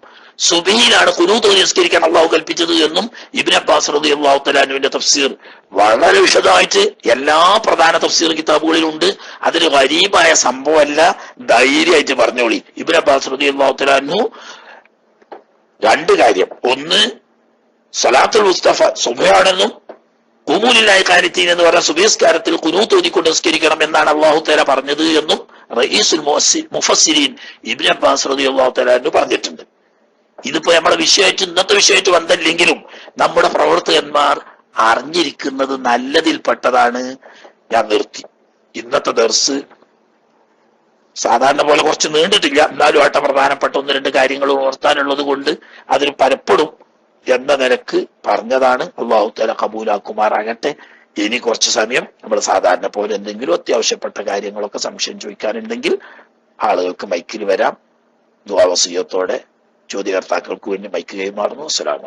Speaker 1: സുബ്ഹിയിലാണ് ഖുനൂത്ത് ഓതി നിസ്കരിക്കാൻ അള്ളാഹു കൽപ്പിച്ചത് എന്നും ഇബ്നു അബ്ബാസ് റളിയല്ലാഹു തആല അൻഹുവിന്റെ തഫ്സീർ വളരെ വിശദമായിട്ട് എല്ലാ പ്രധാന തഫ്സീർ കിതാബുകളിലുണ്ട്. അതിന് ഗരീബായ സംഭവമല്ല, ധൈര്യമായിട്ട് പറഞ്ഞോളി. ഇബ്നു അബ്ബാസ് റളിയല്ലാഹു തആല അൻഹു 2 കാര്യം, ഒന്ന് സ്വലാത്തുൽ മുസ്തഫ സുബ്ഹാണെന്നും ഖൂമൂ ലില്ലാഹി ഖാനിതീൻ എന്ന് പറഞ്ഞ സുബ്ഹിസ്കാരത്തിൽ ഖുനൂത്ത് ഓതിക്കൊണ്ട് നിസ്കരിക്കണം എന്നാണ് അല്ലാഹു തആല പറഞ്ഞത് എന്നും റഈസുൽ മുഫസ്സിരീൻ ഇബ്നു അബ്ബാസ് റളിയല്ലാഹു തആല അൻഹു പറഞ്ഞിട്ടുണ്ട്. ഇതിപ്പോ നമ്മുടെ വിഷയമായിട്ട് ഇന്നത്തെ വിഷയമായിട്ട് ബന്ധമില്ലെങ്കിലും നമ്മുടെ പ്രവർത്തകന്മാർ അറിഞ്ഞിരിക്കുന്നത് നല്ലതിൽപ്പെട്ടതാണ്. ഞാൻ നിർത്തി. ഇന്നത്തെ ദർസ് സാധാരണ പോലെ കുറച്ച് നീണ്ടിട്ടില്ല, എന്നാലും ആട്ട പ്രധാനപ്പെട്ട 1-2 കാര്യങ്ങൾ ഉണർത്താനുള്ളത് കൊണ്ട് അതിന് പലപ്പോഴും എന്ന നിലക്ക് പറഞ്ഞതാണ്. അല്ലാഹു തആല കബൂലാക്കുമാറാകട്ടെ. ഇനി കുറച്ച് സമയം നമ്മൾ സാധാരണ പോലെ എന്തെങ്കിലും അത്യാവശ്യപ്പെട്ട കാര്യങ്ങളൊക്കെ സംശയം ചോദിക്കാനുണ്ടെങ്കിൽ ആളുകൾക്ക് മൈക്കിൽ വരാം. ദുആ വസിയ്യത്തോടെ ചോദ്യകർത്താക്കൾക്ക് വേണ്ടി മൈക്ക് കൈമാറുന്നു. അസ്സലാമു